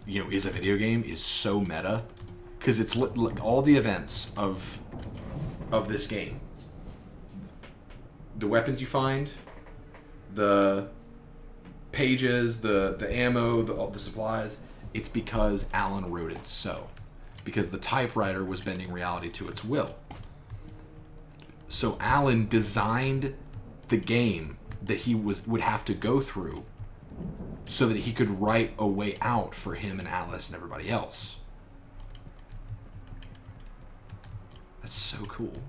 you know, is a video game is so meta, because it's like all the events of this game, the weapons you find, the pages, the ammo, the supplies. It's because Alan wrote it so. Because the typewriter was bending reality to its will. So Alan designed the game that he would have to go through so that he could write a way out for him and Alice and everybody else. That's so cool.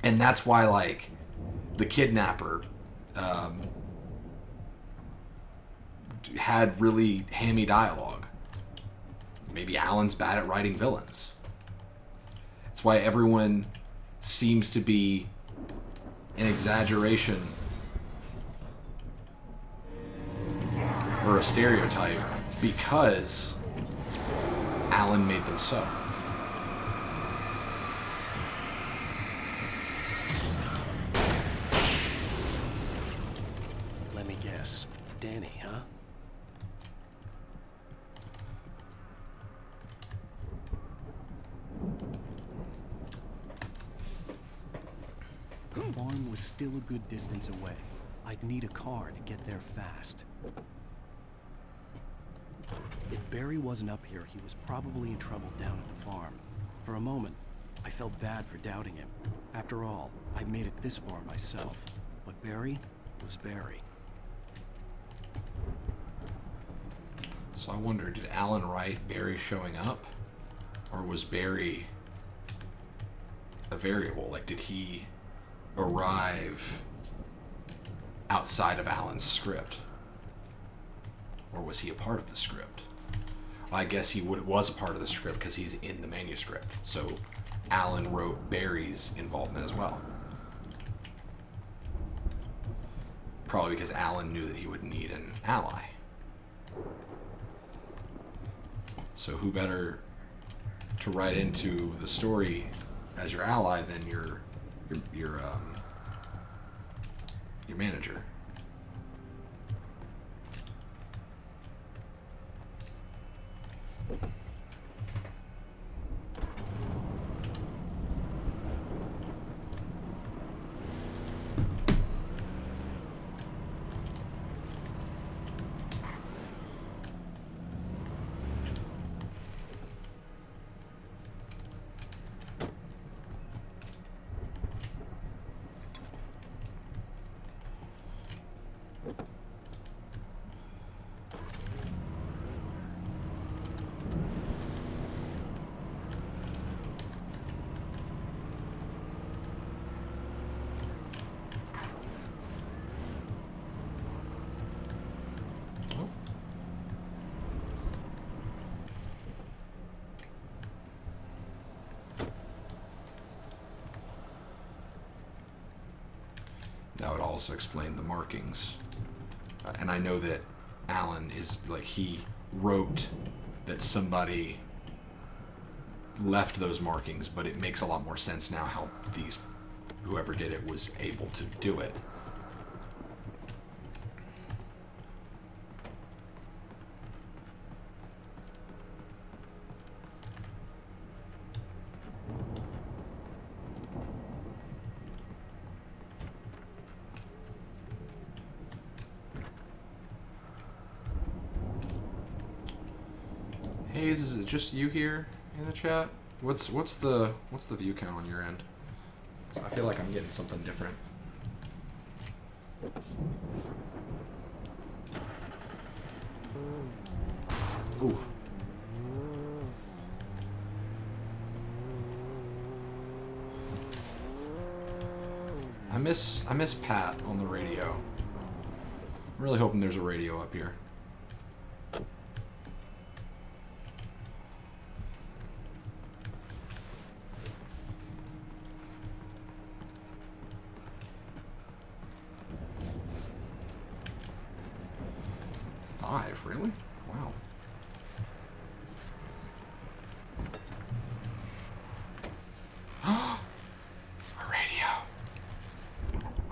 And that's why, like, the kidnapper had really hammy dialogue. Maybe Alan's bad at writing villains. That's why everyone seems to be an exaggeration or a stereotype because Alan made them so. Let me guess. Danny, huh? The farm was still a good distance away. I'd need a car to get there fast. If Barry wasn't up here, he was probably in trouble down at the farm. For a moment, I felt bad for doubting him. After all, I made it this far myself. But Barry was Barry. So I wonder, did Alan write Barry showing up? Or was Barry a variable? Like, did he arrive outside of Alan's script? Or was he a part of the script? Well, I guess he was a part of the script because he's in the manuscript. So Alan wrote Barry's involvement as well. Probably because Alan knew that he would need an ally. So who better to write into the story as your ally than your manager? That would also explain the markings. And I know that Alan is, like, he wrote that somebody left those markings, but it makes a lot more sense now how whoever did it was able to do it. Hayes, is it just you here in the chat? What's the view count on your end? 'Cause I feel like I'm getting something different. Ooh. I miss Pat on the radio. I'm really hoping there's a radio up here. Really? Wow. A radio.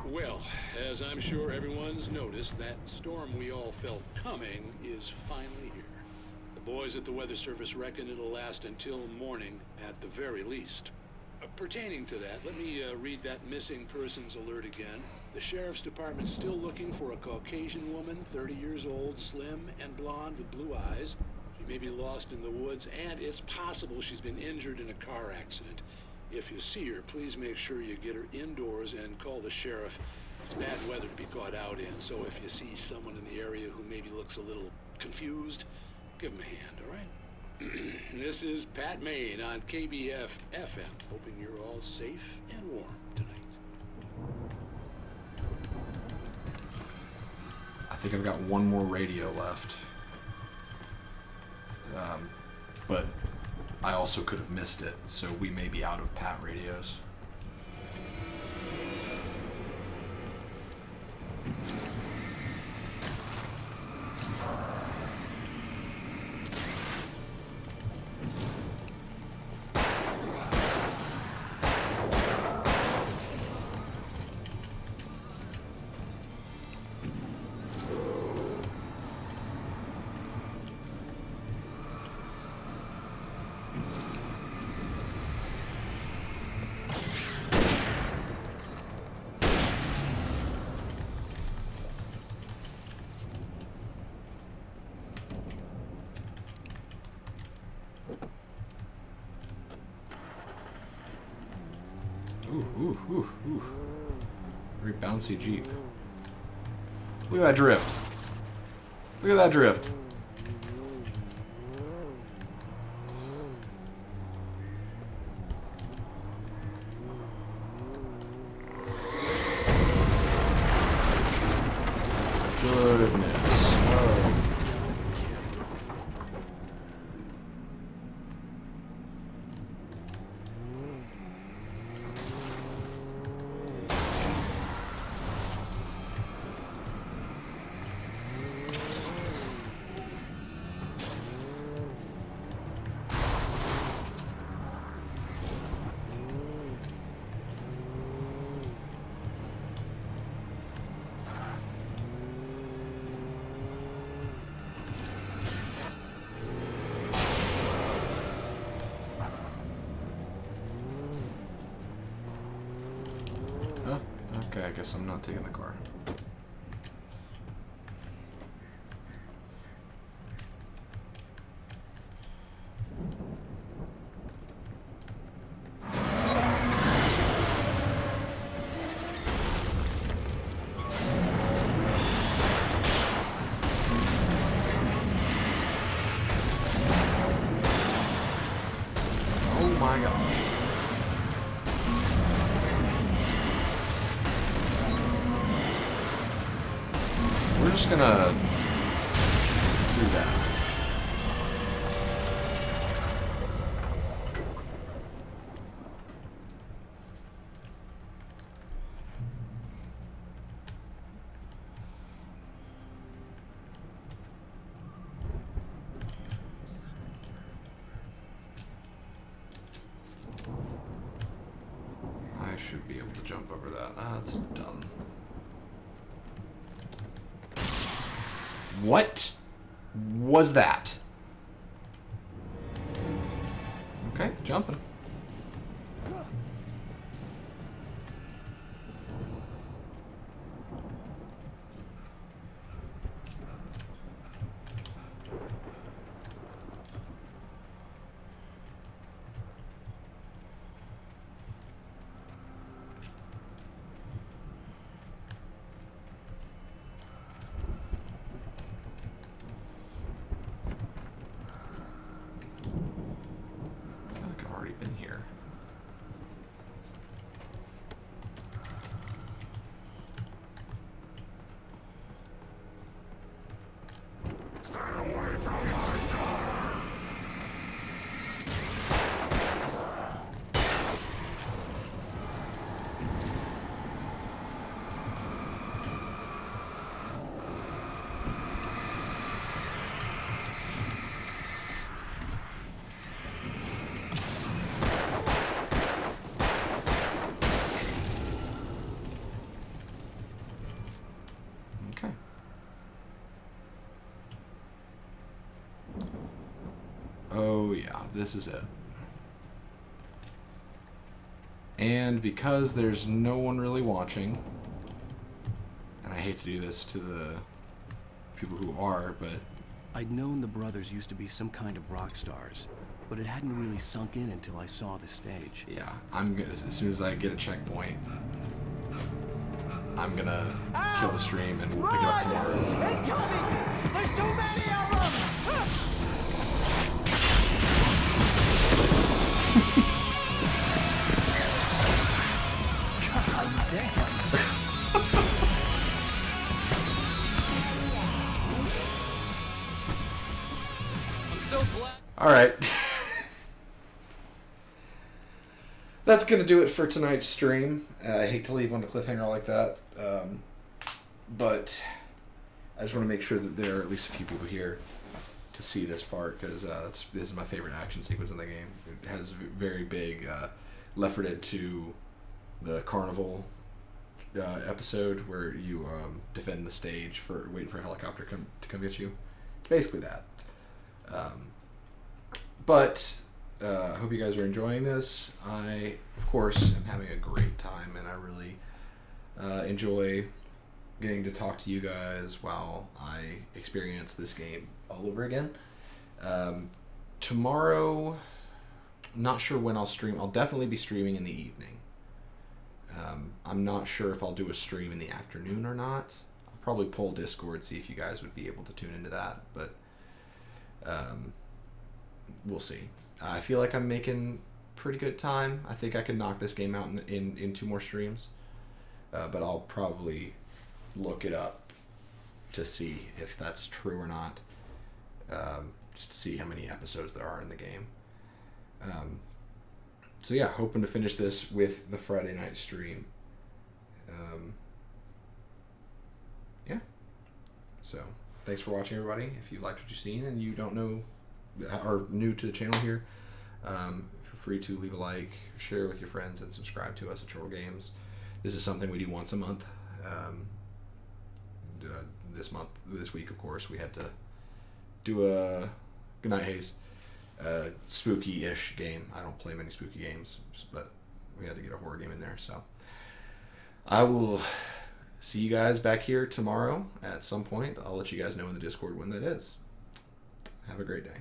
Well, as I'm sure everyone's noticed, that storm we all felt coming is finally here. The boys at the Weather Service reckon it'll last until morning at the very least. Pertaining to that, let me read that missing persons alert again. The Sheriff's Department's still looking for a Caucasian woman, 30 years old, slim and blonde with blue eyes. She may be lost in the woods, and it's possible she's been injured in a car accident. If you see her, please make sure you get her indoors and call the sheriff. It's bad weather to be caught out in, so if you see someone in the area who maybe looks a little confused, give them a hand, all right? This is Pat Maine on KBF FM, hoping you're all safe and warm tonight. I think I've got one more radio left. But I also could have missed it, so we may be out of Pat radios. Ooh. Very bouncy Jeep. Look at that drift. Look at that drift. Goodness. Oh. Okay, I guess I'm not taking the car. Oh my gosh. We're just gonna do that. able to jump over that. That's dumb. What was that? Okay, jumping. Been here. Stay away from my door. Oh yeah, this is it. And because there's no one really watching, and I hate to do this to the people who are, but... I'd known the brothers used to be some kind of rock stars, but it hadn't really sunk in until I saw the stage. Yeah, I'm gonna, as soon as I get a checkpoint, I'm gonna kill the stream and we'll pick it up tomorrow. Incoming! There's too many of them! God damn. I'm so glad. All right. That's going to do it for tonight's stream. I hate to leave on a cliffhanger like that, but I just want to make sure that there are at least a few people here to see this part, because this is my favorite action sequence in the game. It has very big Left 4 Dead 2, the carnival episode where you defend the stage for waiting for a helicopter to come get you. It's basically that. But I hope you guys are enjoying this. I, of course, am having a great time, and I really enjoy getting to talk to you guys while I experience this game all over again. Tomorrow, not sure when I'll stream. I'll definitely be streaming in the evening. I'm not sure if I'll do a stream in the afternoon or not. I'll probably poll Discord, see if you guys would be able to tune into that, but we'll see. I feel like I'm making pretty good time. I think I could knock this game out in 2 more streams, but I'll probably look it up to see if that's true or not, just to see how many episodes there are in the game. So yeah, hoping to finish this with the Friday night stream. Yeah. So thanks for watching, everybody. If you liked what you've seen and you don't know, are new to the channel here, feel free to leave a like, share with your friends, and subscribe to us at Chortle Games. This is something we do once a month. This week, of course, we had to do a Goodnight Haze, spooky-ish game. I don't play many spooky games, but we had to get a horror game in there. So I will see you guys back here tomorrow at some point. I'll let you guys know in the Discord when that is. Have a great day.